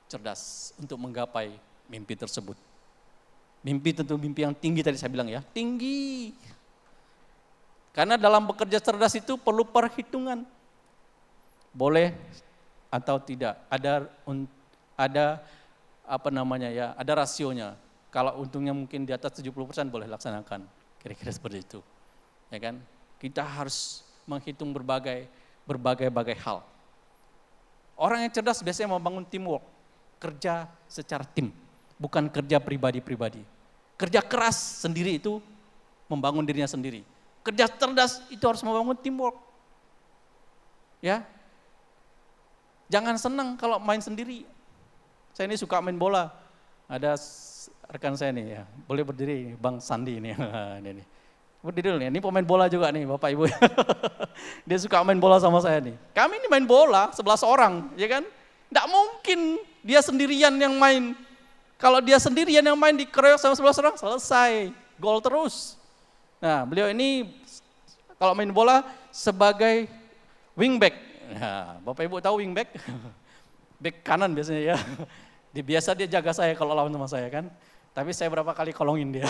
cerdas untuk menggapai mimpi tersebut. Mimpi tentu mimpi yang tinggi tadi saya bilang ya, tinggi. Karena dalam bekerja cerdas itu perlu perhitungan. Boleh atau tidak, ada ada rasionya. Kalau untungnya mungkin di atas 70% boleh laksanakan. Kira-kira seperti itu. Ya kan? Kita harus menghitung berbagai hal. Orang yang cerdas biasanya membangun teamwork, kerja secara tim, bukan kerja pribadi-pribadi. Kerja keras sendiri itu membangun dirinya sendiri. Kerja cerdas itu harus membangun teamwork. Ya. Jangan senang kalau main sendiri. Saya ini suka main bola. Ada rekan saya nih ya, boleh berdiri, Bang Sandi ini. Ini. Berdiri dulu nih, ini pemain bola juga nih Bapak Ibu. Dia suka main bola sama saya nih. Kami ini main bola 11 orang, ya kan? Nggak mungkin dia sendirian yang main. Kalau dia sendirian yang main dikeroyok sama 11 orang, selesai. Gol terus. Nah, beliau ini kalau main bola sebagai wingback. Nah, Bapak Ibu tahu wingback? Back kanan biasanya ya. Biasa dia jaga saya kalau lawan sama saya kan. Tapi saya berapa kali kolongin dia.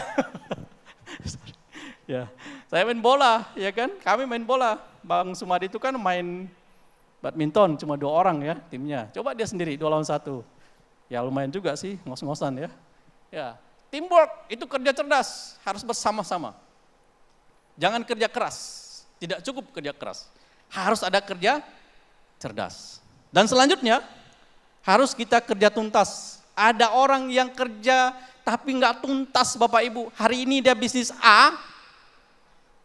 Ya, saya main bola, ya kan? Kami main bola. Bang Sumadi itu kan main badminton, cuma 2 orang ya timnya. Coba dia sendiri 2 lawan 1. Ya lumayan juga sih, ngos-ngosan ya. Ya, teamwork itu kerja cerdas, harus bersama-sama. Jangan kerja keras, tidak cukup kerja keras. Harus ada kerja cerdas. Dan selanjutnya, harus kita kerja tuntas. Ada orang yang kerja tapi nggak tuntas Bapak Ibu. Hari ini dia bisnis A,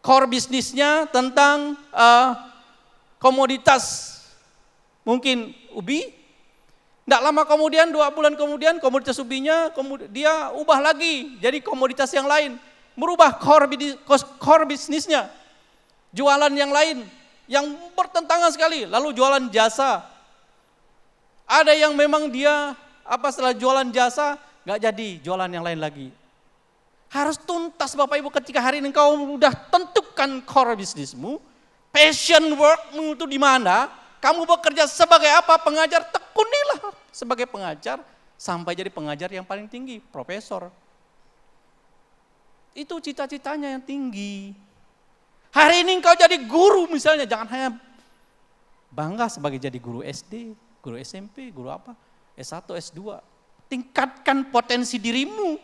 core bisnisnya tentang komoditas, mungkin ubi. Nggak lama kemudian, 2 bulan kemudian komoditas ubinya dia ubah lagi jadi komoditas yang lain. Merubah core bisnisnya. Jualan yang lain, yang bertentangan sekali. Lalu jualan jasa. Ada yang memang dia setelah jualan jasa, nggak jadi jualan yang lain lagi. Harus tuntas Bapak Ibu ketika hari ini kau udah tentukan core bisnismu, passion workmu itu di mana, kamu bekerja sebagai apa, pengajar, tekunilah sebagai pengajar sampai jadi pengajar yang paling tinggi, profesor. Itu cita-citanya yang tinggi. Hari ini kau jadi guru misalnya, jangan hanya bangga sebagai jadi guru SD, guru SMP, guru apa, S1, S2. Tingkatkan potensi dirimu.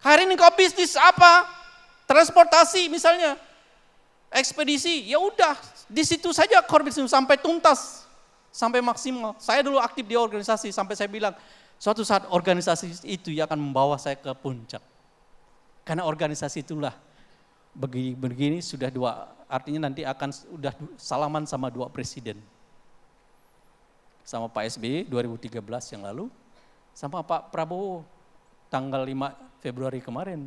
Hari ini kau bisnis apa? Transportasi misalnya, ekspedisi, ya udah di situ saja core bisnis sampai tuntas, sampai maksimal. Saya dulu aktif di organisasi sampai saya bilang, suatu saat organisasi itu yang akan membawa saya ke puncak. Karena organisasi itulah begini sudah 2, artinya nanti akan udah salaman sama 2 presiden. Sama Pak SBY 2013 yang lalu, sama Pak Prabowo tanggal 5 Februari kemarin,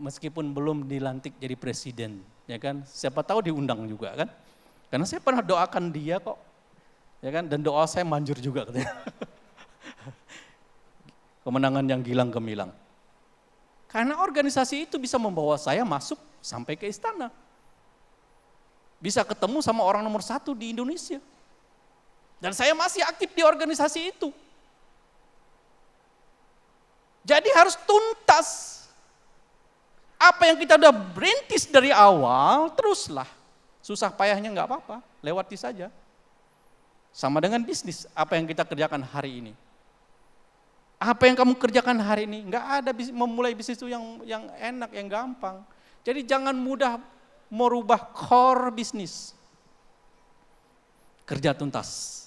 meskipun belum dilantik jadi presiden, ya kan? Siapa tahu diundang juga kan? Karena saya pernah doakan dia kok, ya kan? Dan doa saya manjur juga katanya. Kemenangan yang gilang gemilang. Karena organisasi itu bisa membawa saya masuk sampai ke istana. Bisa ketemu sama orang nomor 1 di Indonesia. Dan saya masih aktif di organisasi itu. Jadi harus tuntas. Apa yang kita udah berintis dari awal, teruslah. Susah payahnya nggak apa-apa, lewati saja. Sama dengan bisnis, apa yang kita kerjakan hari ini. Apa yang kamu kerjakan hari ini, nggak ada memulai bisnis itu yang enak, yang gampang. Jadi jangan mudah merubah core bisnis. Kerja tuntas.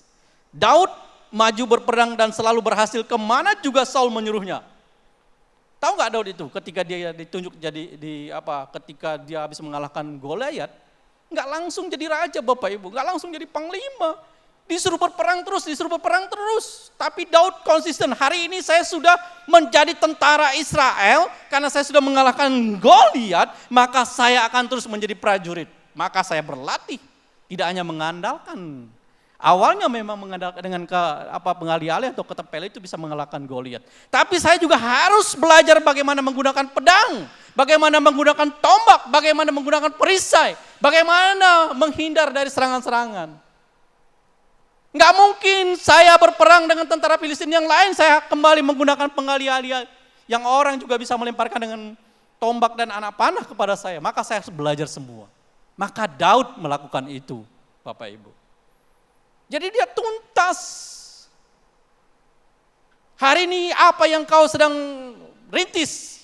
Daud maju berperang dan selalu berhasil kemana juga Saul menyuruhnya. Tahu nggak Daud itu ketika dia ditunjuk ketika dia habis mengalahkan Goliat, nggak langsung jadi raja Bapak Ibu, nggak langsung jadi panglima. Disuruh berperang terus. Tapi Daud konsisten, hari ini saya sudah menjadi tentara Israel, karena saya sudah mengalahkan Goliat, maka saya akan terus menjadi prajurit. Maka saya berlatih, tidak hanya mengandalkan. Awalnya memang mengandalkan dengan pengalih-alih atau ketepel itu bisa mengalahkan Goliat. Tapi saya juga harus belajar bagaimana menggunakan pedang, bagaimana menggunakan tombak, bagaimana menggunakan perisai, bagaimana menghindar dari serangan-serangan. Nggak mungkin saya berperang dengan tentara Filistin yang lain, saya kembali menggunakan pengalih-alih yang orang juga bisa melemparkan dengan tombak dan anak panah kepada saya, maka saya harus belajar semua. Maka Daud melakukan itu, Bapak Ibu. Jadi dia tuntas. Hari ini apa yang kau sedang rintis,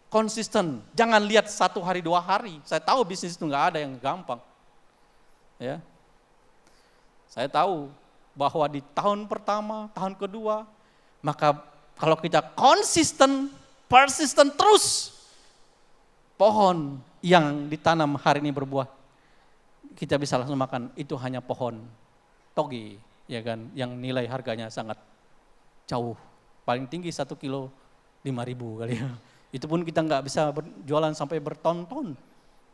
konsisten. Jangan lihat 1 hari 2 hari. Saya tahu bisnis itu nggak ada yang gampang. Ya, saya tahu bahwa di tahun pertama, tahun kedua, maka kalau kita konsisten, persisten terus, pohon yang ditanam hari ini berbuah, kita bisa langsung makan. Itu hanya pohon toge, ya kan, yang nilai harganya sangat jauh. Paling tinggi 1 kilo 5.000 kali ya. Itu pun kita nggak bisa jualan sampai berton-ton.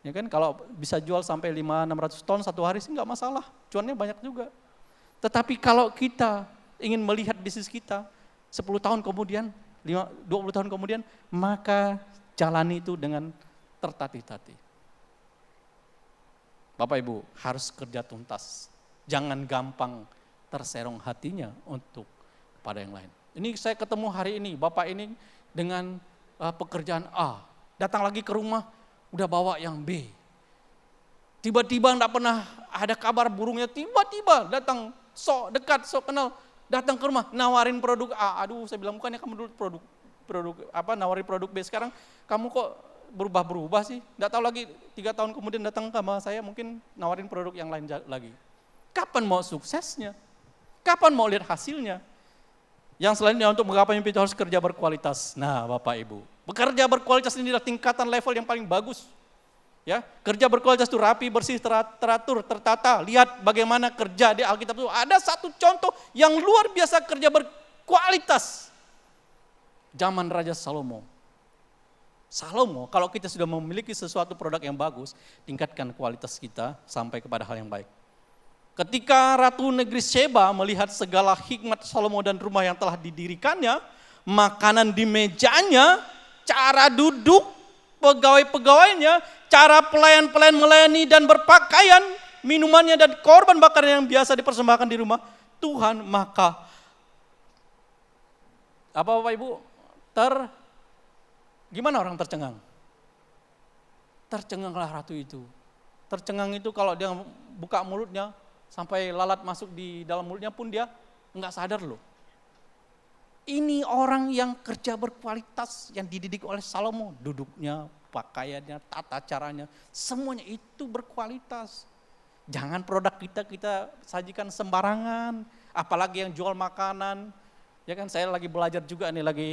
Ya kan, kalau bisa jual sampai 500-600 ton 1 hari sih nggak masalah, cuannya banyak juga. Tetapi kalau kita ingin melihat bisnis kita 10 tahun kemudian, 20 tahun kemudian, maka jalani itu dengan tertatih-tatih. Bapak Ibu harus kerja tuntas, jangan gampang terserong hatinya untuk kepada yang lain. Ini saya ketemu hari ini, Bapak ini dengan pekerjaan A, datang lagi ke rumah, udah bawa yang B. Tiba-tiba enggak pernah ada kabar burungnya, tiba-tiba datang, sok dekat, sok kenal, datang ke rumah, nawarin produk A. Aduh, saya bilang bukannya kamu dulu nawarin produk B, sekarang kamu kok berubah-berubah sih? Enggak tahu lagi 3 tahun kemudian datang sama saya mungkin nawarin produk yang lain lagi. Kapan mau suksesnya? Kapan mau lihat hasilnya? Yang selanjutnya untuk menggapai mimpi itu harus kerja berkualitas. Nah, Bapak Ibu, bekerja berkualitas ini adalah tingkatan level yang paling bagus. Ya, kerja berkualitas itu rapi, bersih, teratur, tertata. Lihat bagaimana kerja di Alkitab itu. Ada satu contoh yang luar biasa kerja berkualitas. Zaman Raja Salomo. Salomo, kalau kita sudah memiliki sesuatu produk yang bagus, tingkatkan kualitas kita sampai kepada hal yang baik. Ketika Ratu Negeri Sheba melihat segala hikmat Salomo dan rumah yang telah didirikannya, makanan di mejanya, cara duduk pegawai-pegawainya, cara pelayan-pelayan melayani dan berpakaian, minumannya dan korban bakaran yang biasa dipersembahkan di rumah Tuhan, maka apa Bapak Ibu? Gimana orang tercengang? Tercenganglah ratu itu. Tercengang itu kalau dia buka mulutnya, sampai lalat masuk di dalam mulutnya pun dia enggak sadar loh. Ini orang yang kerja berkualitas, yang dididik oleh Salomo. Duduknya, pakaiannya, tata caranya, semuanya itu berkualitas. Jangan produk kita sajikan sembarangan, apalagi yang jual makanan. Ya kan, saya lagi belajar juga nih, lagi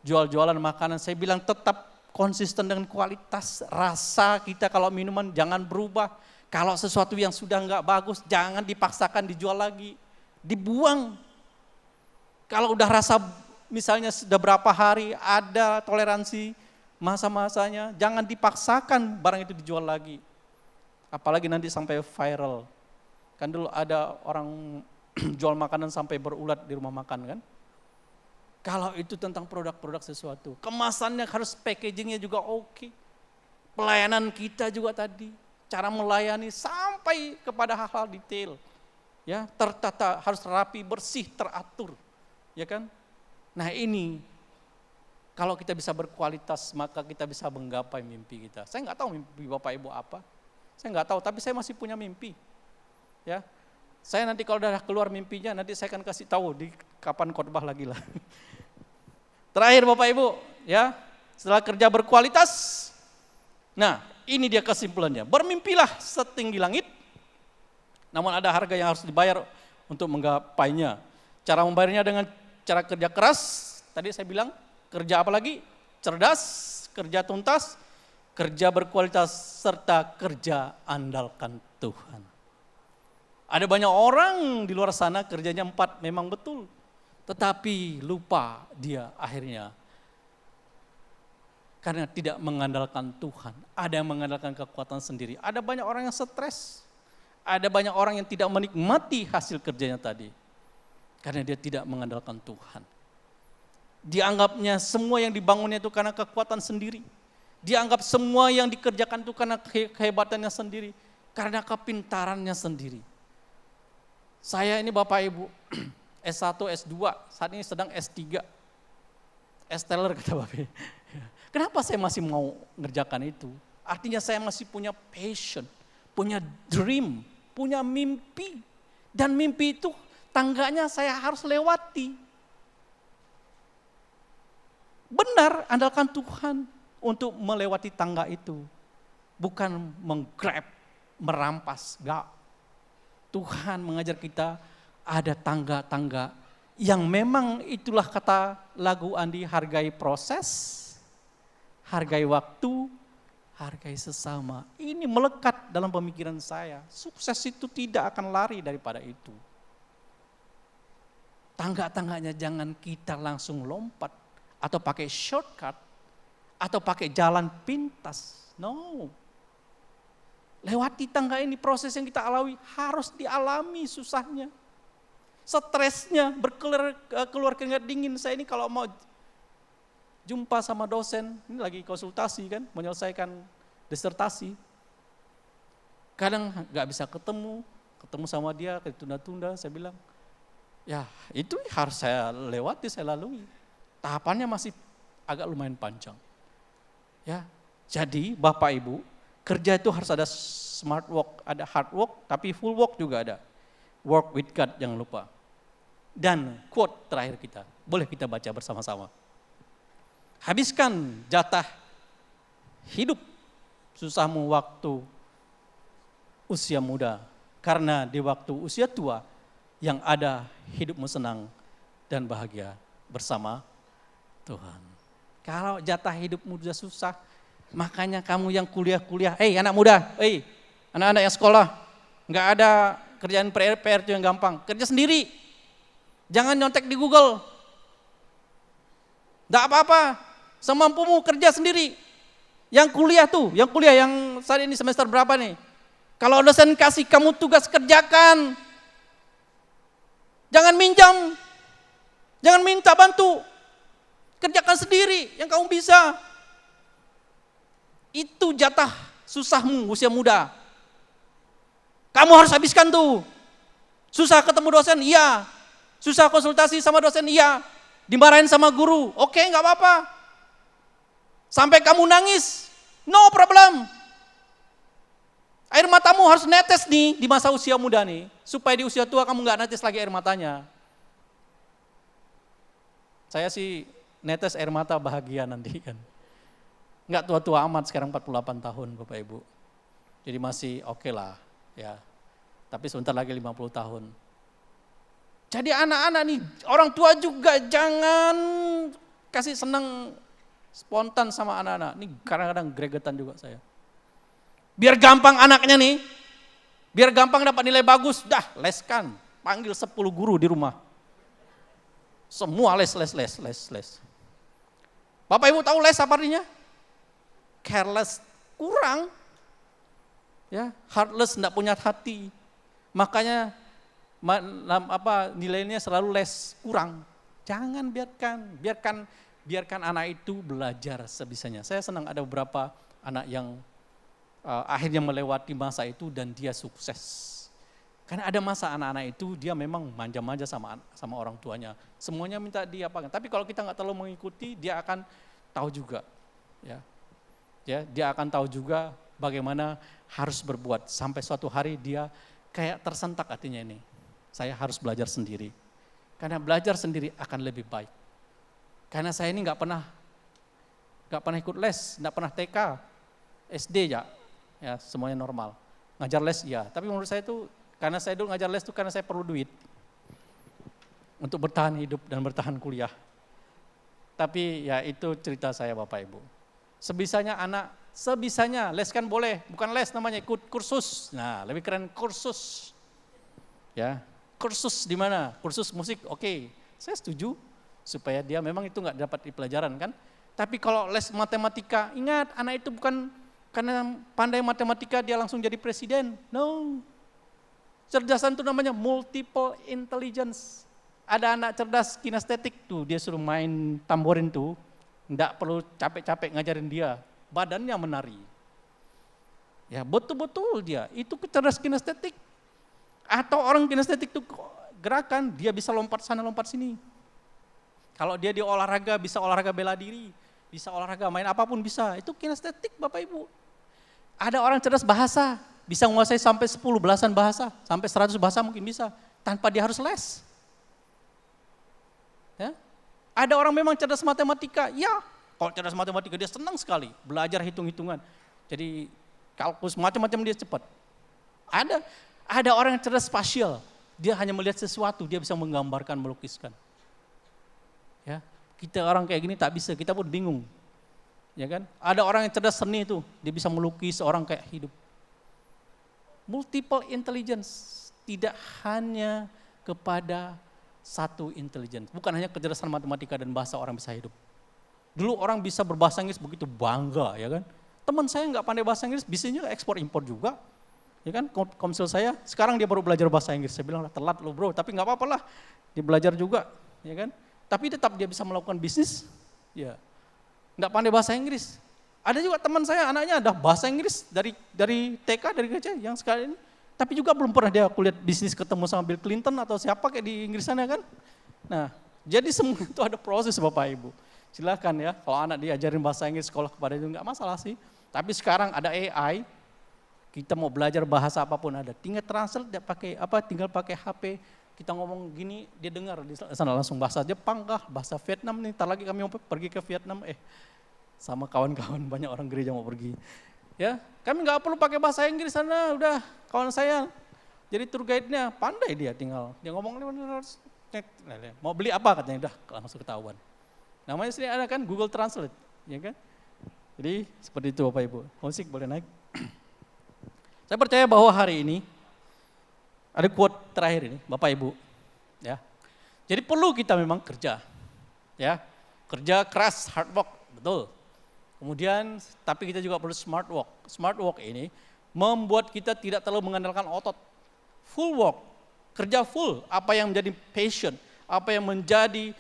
jual-jualan makanan. Saya bilang tetap konsisten dengan kualitas. Rasa kita kalau minuman jangan berubah. Kalau sesuatu yang sudah enggak bagus, jangan dipaksakan dijual lagi. Dibuang. Kalau udah rasa misalnya sudah berapa hari, ada toleransi masa-masanya, jangan dipaksakan barang itu dijual lagi. Apalagi nanti sampai viral. Kan dulu ada orang jual makanan sampai berulat di rumah makan kan. Kalau itu tentang produk-produk sesuatu, kemasannya harus packagingnya juga oke. Pelayanan kita juga tadi. Cara melayani sampai kepada hal-hal detail, ya tertata, harus rapi, bersih, teratur, ya kan? Nah ini, kalau kita bisa berkualitas, maka kita bisa menggapai mimpi kita. Saya nggak tahu mimpi Bapak Ibu apa, saya nggak tahu, tapi saya masih punya mimpi, ya. Saya nanti kalau udah keluar mimpinya, nanti saya akan kasih tahu di kapan khotbah lagi lah. Terakhir Bapak Ibu, ya, setelah kerja berkualitas, nah. Ini dia kesimpulannya, bermimpilah setinggi langit, namun ada harga yang harus dibayar untuk menggapainya. Cara membayarnya dengan cara kerja keras, tadi saya bilang, kerja apa lagi? Cerdas, kerja tuntas, kerja berkualitas, serta kerja andalkan Tuhan. Ada banyak orang di luar sana kerjanya 4 memang betul, tetapi lupa dia akhirnya. Karena tidak mengandalkan Tuhan, ada yang mengandalkan kekuatan sendiri. Ada banyak orang yang stres, ada banyak orang yang tidak menikmati hasil kerjanya tadi. Karena dia tidak mengandalkan Tuhan. Dianggapnya semua yang dibangunnya itu karena kekuatan sendiri. Dianggap semua yang dikerjakan itu karena kehebatannya sendiri. Karena kepintarannya sendiri. Saya ini Bapak Ibu, S1, S2, saat ini sedang S3. Esteller kata Bapak. Kenapa saya masih mau ngerjakan itu? Artinya saya masih punya passion, punya dream, punya mimpi. Dan mimpi itu tangganya saya harus lewati. Benar, andalkan Tuhan untuk melewati tangga itu. Bukan menggrab, merampas, enggak. Tuhan mengajar kita ada tangga-tangga yang memang itulah kata lagu Andi, hargai proses, hargai waktu, hargai sesama. Ini melekat dalam pemikiran saya. Sukses itu tidak akan lari daripada itu. Tangga-tangganya jangan kita langsung lompat atau pakai shortcut atau pakai jalan pintas. No. Lewati tangga ini, proses yang kita alami harus dialami susahnya. Stresnya, keluar keringat dingin. Saya ini kalau mau jumpa sama dosen, ini lagi konsultasi kan, menyelesaikan disertasi. Kadang gak bisa ketemu sama dia, ditunda-tunda, saya bilang, ya itu harus saya lewati, saya lalui. Tahapannya masih agak lumayan panjang. Ya, jadi Bapak Ibu, kerja itu harus ada smart work, ada hard work, tapi full work juga ada. Work with God, jangan lupa. Dan quote terakhir kita, boleh kita baca bersama-sama. Habiskan jatah hidup susahmu waktu usia muda, karena di waktu usia tua yang ada hidupmu senang dan bahagia bersama Tuhan. Kalau jatah hidupmu sudah susah, makanya kamu yang kuliah-kuliah, anak muda, anak-anak yang sekolah, nggak ada kerjaan PR itu yang gampang, kerja sendiri, jangan nyontek di Google, nggak apa-apa, semampumu kerja sendiri. Yang kuliah yang saat ini semester berapa nih? Kalau dosen kasih kamu tugas kerjakan, jangan minjam, jangan minta bantu, kerjakan sendiri yang kamu bisa. Itu jatah susahmu usia muda. Kamu harus habiskan tuh. Susah ketemu dosen, iya. Susah konsultasi sama dosen, iya. Dimarahin sama guru, oke gak apa-apa. Sampai kamu nangis, no problem. Air matamu harus netes nih di masa usia muda nih. Supaya di usia tua kamu gak netes lagi air matanya. Saya sih netes air mata bahagia nanti kan. Gak tua-tua amat, sekarang 48 tahun Bapak Ibu. Jadi masih oke lah. Ya, tapi sebentar lagi 50 tahun. Jadi anak-anak nih, orang tua juga jangan kasih senang spontan sama anak-anak. Ini kadang-kadang gregetan juga saya. Biar gampang anaknya nih, biar gampang dapat nilai bagus, dah leskan, panggil 10 guru di rumah. Semua les. Bapak Ibu tahu les apa artinya? Careless, kurang. Ya, heartless, enggak punya hati. Makanya nilainya selalu less, kurang. Jangan biarkan anak itu belajar sebisanya. Saya senang ada beberapa anak yang akhirnya melewati masa itu dan dia sukses. Karena ada masa anak-anak itu dia memang manja-manja sama orang tuanya. Semuanya minta dia apa. Tapi kalau kita nggak terlalu mengikuti, dia akan tahu juga. Ya, dia akan tahu juga bagaimana harus berbuat. Sampai suatu hari dia kayak tersentak hatinya ini. Saya harus belajar sendiri. Karena belajar sendiri akan lebih baik. Karena saya ini nggak pernah ikut les, nggak pernah TK, SD ya semuanya normal. Ngajar les ya, tapi menurut saya itu karena saya dulu ngajar les itu karena saya perlu duit untuk bertahan hidup dan bertahan kuliah. Tapi ya itu cerita saya Bapak Ibu. Sebisanya les kan boleh, bukan les namanya, ikut kursus. Nah, lebih keren kursus. Ya, kursus di mana? Kursus musik, oke. Saya setuju supaya dia memang itu enggak dapat di pelajaran kan. Tapi kalau les matematika, ingat anak itu bukan karena pandai matematika dia langsung jadi presiden. No. Cerdasan itu namanya multiple intelligence. Ada anak cerdas kinestetik tuh, dia suruh main tamborin tuh. Enggak perlu capek-capek ngajarin dia, badannya menari. Ya betul-betul dia, itu cerdas kinestetik. Atau orang kinestetik itu gerakan, dia bisa lompat sana lompat sini. Kalau dia di olahraga, bisa olahraga bela diri, bisa olahraga main apapun bisa. Itu kinestetik Bapak Ibu. Ada orang cerdas bahasa, bisa menguasai sampai 10 belasan bahasa, sampai 100 bahasa mungkin bisa, tanpa dia harus les. Ya. Ada orang memang cerdas matematika, ya kalau cerdas matematika dia senang sekali, belajar hitung-hitungan. Jadi kalkulus macam-macam dia cepat. Ada orang yang cerdas spasial, dia hanya melihat sesuatu, dia bisa menggambarkan, melukiskan. Ya, kita orang kayak gini tak bisa, kita pun bingung. Ya kan? Ada orang yang cerdas seni itu, dia bisa melukis orang kayak hidup. Multiple intelligence, tidak hanya kepada satu intelligence, bukan hanya kecerdasan matematika dan bahasa orang bisa hidup. Dulu orang bisa berbahasa Inggris begitu bangga, ya kan? Teman saya nggak pandai bahasa Inggris, bisnisnya ekspor impor juga. Ya kan, komsel saya, sekarang dia baru belajar bahasa Inggris. Saya bilang, telat lo bro, tapi nggak apa-apa lah, dia belajar juga, ya kan. Tapi tetap dia bisa melakukan bisnis, ya. Nggak pandai bahasa Inggris. Ada juga teman saya, anaknya ada bahasa Inggris dari TK, dari kecil, yang sekali ini. Tapi juga belum pernah dia kuliah bisnis ketemu sama Bill Clinton atau siapa kayak di Inggris sana kan. Nah, jadi semua itu ada proses Bapak Ibu. Silakan ya, kalau anak diajarin bahasa Inggris sekolah kepada itu nggak masalah sih. Tapi sekarang ada AI, kita mau belajar bahasa apapun ada, tinggal translate, tinggal pakai HP, kita ngomong gini, dia dengar di sana langsung bahasa Jepang kah, bahasa Vietnam nih, ntar lagi kami mau pergi ke Vietnam, sama kawan-kawan banyak orang gereja mau pergi. Ya, kami nggak perlu pakai bahasa Inggris sana, udah kawan saya jadi tour guide-nya pandai dia ngomong mau beli apa katanya, udah langsung ketahuan. Namanya sini ada kan Google Translate, ya kan? Jadi seperti itu Bapak Ibu. Musik boleh naik. Saya percaya bahwa hari ini ada quote terakhir ini, Bapak Ibu, ya. Jadi perlu kita memang kerja, ya, kerja keras, hard work, betul. Kemudian, tapi kita juga perlu smart work. Smart work ini membuat kita tidak terlalu mengandalkan otot. Full work, kerja full, apa yang menjadi passion, apa yang menjadi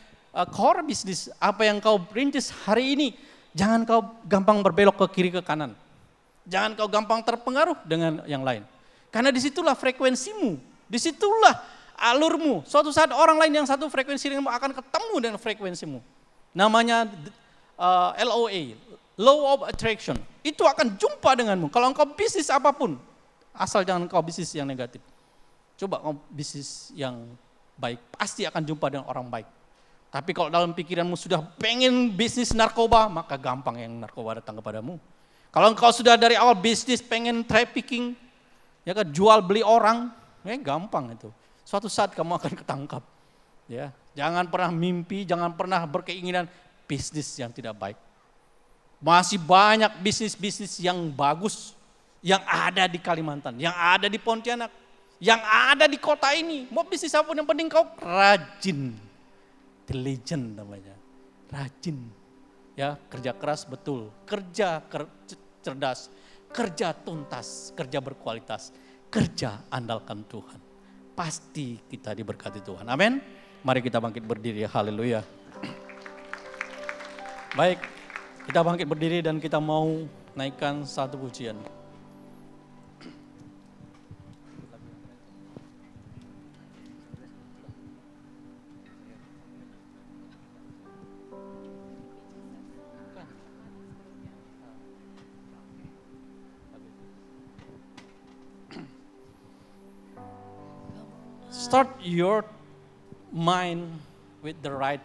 core bisnis, apa yang kau rintis hari ini, jangan kau gampang berbelok ke kiri ke kanan. Jangan kau gampang terpengaruh dengan yang lain. Karena disitulah frekuensimu, disitulah alurmu. Suatu saat orang lain yang satu frekuensi denganmu akan ketemu dengan frekuensimu. Namanya LOA, Law of Attraction. Itu akan jumpa denganmu. Kalau engkau bisnis apapun, asal jangan engkau bisnis yang negatif. Coba engkau bisnis yang baik, pasti akan jumpa dengan orang baik. Tapi kalau dalam pikiranmu sudah pengen bisnis narkoba, maka gampang yang narkoba datang kepadamu. Kalau engkau sudah dari awal bisnis pengen trafficking, ya kan, jual beli orang, gampang itu. Suatu saat kamu akan ketangkap. Ya, jangan pernah mimpi, jangan pernah berkeinginan bisnis yang tidak baik. Masih banyak bisnis-bisnis yang bagus, yang ada di Kalimantan, yang ada di Pontianak, yang ada di kota ini. Mau bisnis apapun yang penting kau rajin. Diligent namanya, rajin, ya, kerja keras betul, kerja cerdas, kerja tuntas, kerja berkualitas, kerja andalkan Tuhan. Pasti kita diberkati Tuhan, amin. Mari kita bangkit berdiri, haleluya. Baik, kita bangkit berdiri dan kita mau naikkan satu pujian. Start your mind with the right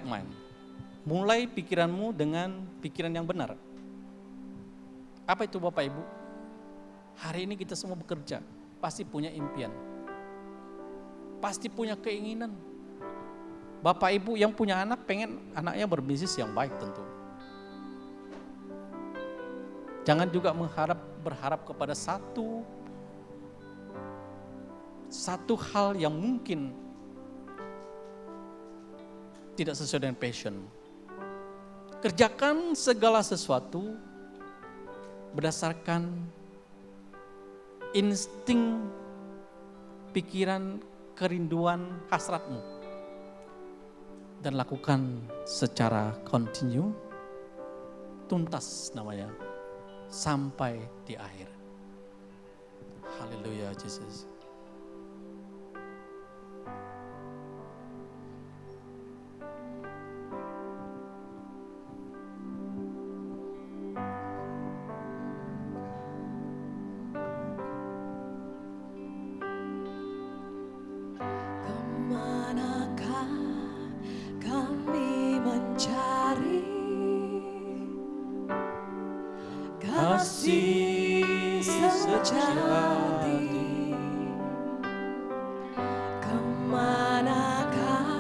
mind. Mulai pikiranmu dengan pikiran yang benar. Apa itu Bapak Ibu? Hari ini kita semua bekerja, pasti punya impian. Pasti punya keinginan. Bapak Ibu yang punya anak pengen anaknya berbisnis yang baik tentu. Jangan juga berharap kepada satu hal yang mungkin tidak sesuai dengan passion. Kerjakan segala sesuatu berdasarkan insting, pikiran, kerinduan, hasratmu. Dan lakukan secara kontinu, tuntas namanya, sampai di akhir. Haleluya, Yesus. terjadi, kemanakah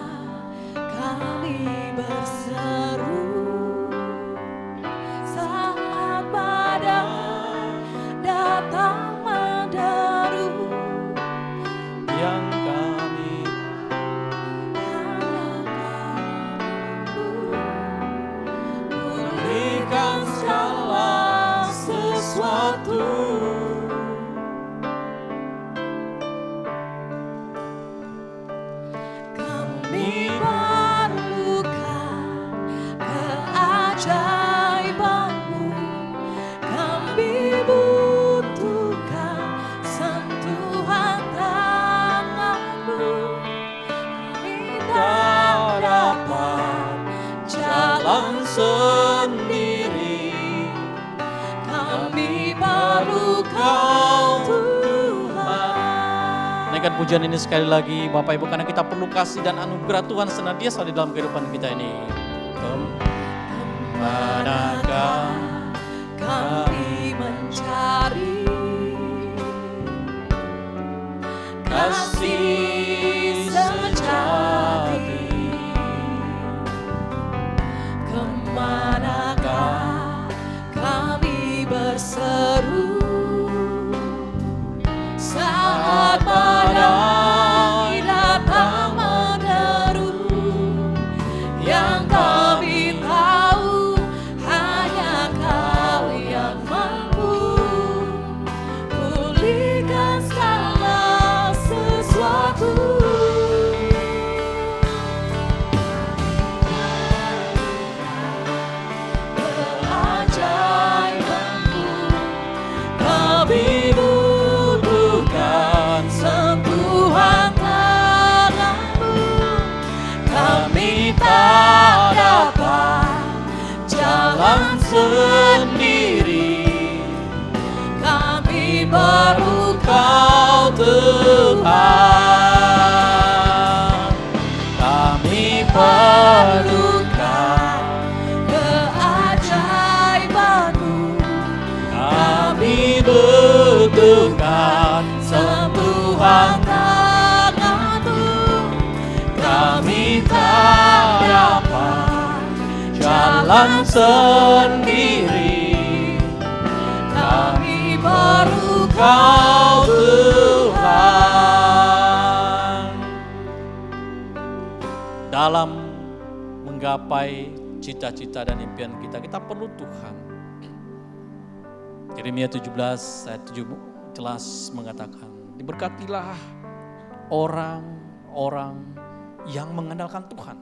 kami berseru saat badai datang menderu. Yang kami pulihkan segala sesuatu. Kami perlukan keajaiban-Mu, kami butuhkan sentuhan tangan-Mu. Kami tak dapat jalan sendiri, kami perlu Kau Tuhan. naikkan pujian ini sekali lagi Bapak Ibu, karena kita perlu kasih dan anugerah Tuhan senantiasa di dalam kehidupan kita ini. Kemanakah Kami mencari kasih sejati, kemanakah kami berseru saat badai datang menderu. Yang kami tahu hanya Kau yang mampu pulihkan segala sesuatu. Keajaiban-Mu, kami butuhkan sentuhan tangan-Mu. Kami tak dapat jalan sendiri, kami perlu Kau Tuhan. Kami perlukan keajaiban-Mu, kami butuhkan sentuhan tangan-Mu. Kami tak dapat jalan sendiri, kami perlu Kau Tuhan. dalam menggapai cita-cita dan impian kita, kita perlu Tuhan. Yeremia 17 ayat 7 jelas mengatakan, diberkatilah orang-orang yang mengandalkan Tuhan,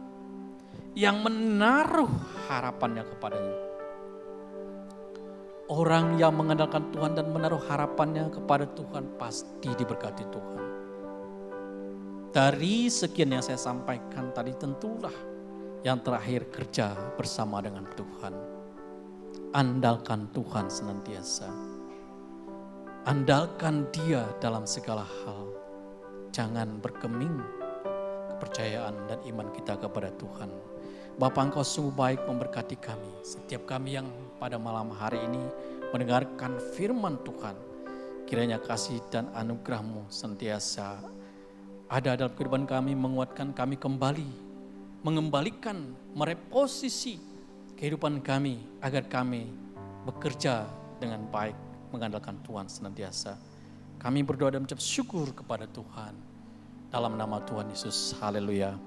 yang menaruh harapannya kepadanya. Orang yang mengandalkan Tuhan dan menaruh harapannya kepada Tuhan pasti diberkati Tuhan. Dari sekian yang saya sampaikan tadi, tentulah yang terakhir kerja bersama dengan Tuhan. Andalkan Tuhan senantiasa. Andalkan Dia dalam segala hal. Jangan berkeming kepercayaan dan iman kita kepada Tuhan. Bapa, Engkau sungguh baik memberkati kami. Setiap kami yang pada malam hari ini mendengarkan firman Tuhan, kiranya kasih dan anugerah-Mu sentiasa ada dalam kehidupan kami, menguatkan kami kembali, mengembalikan, mereposisi kehidupan kami agar kami bekerja dengan baik, mengandalkan Tuhan senantiasa. Kami berdoa dan mengucap syukur kepada Tuhan dalam nama Tuhan Yesus. Haleluya.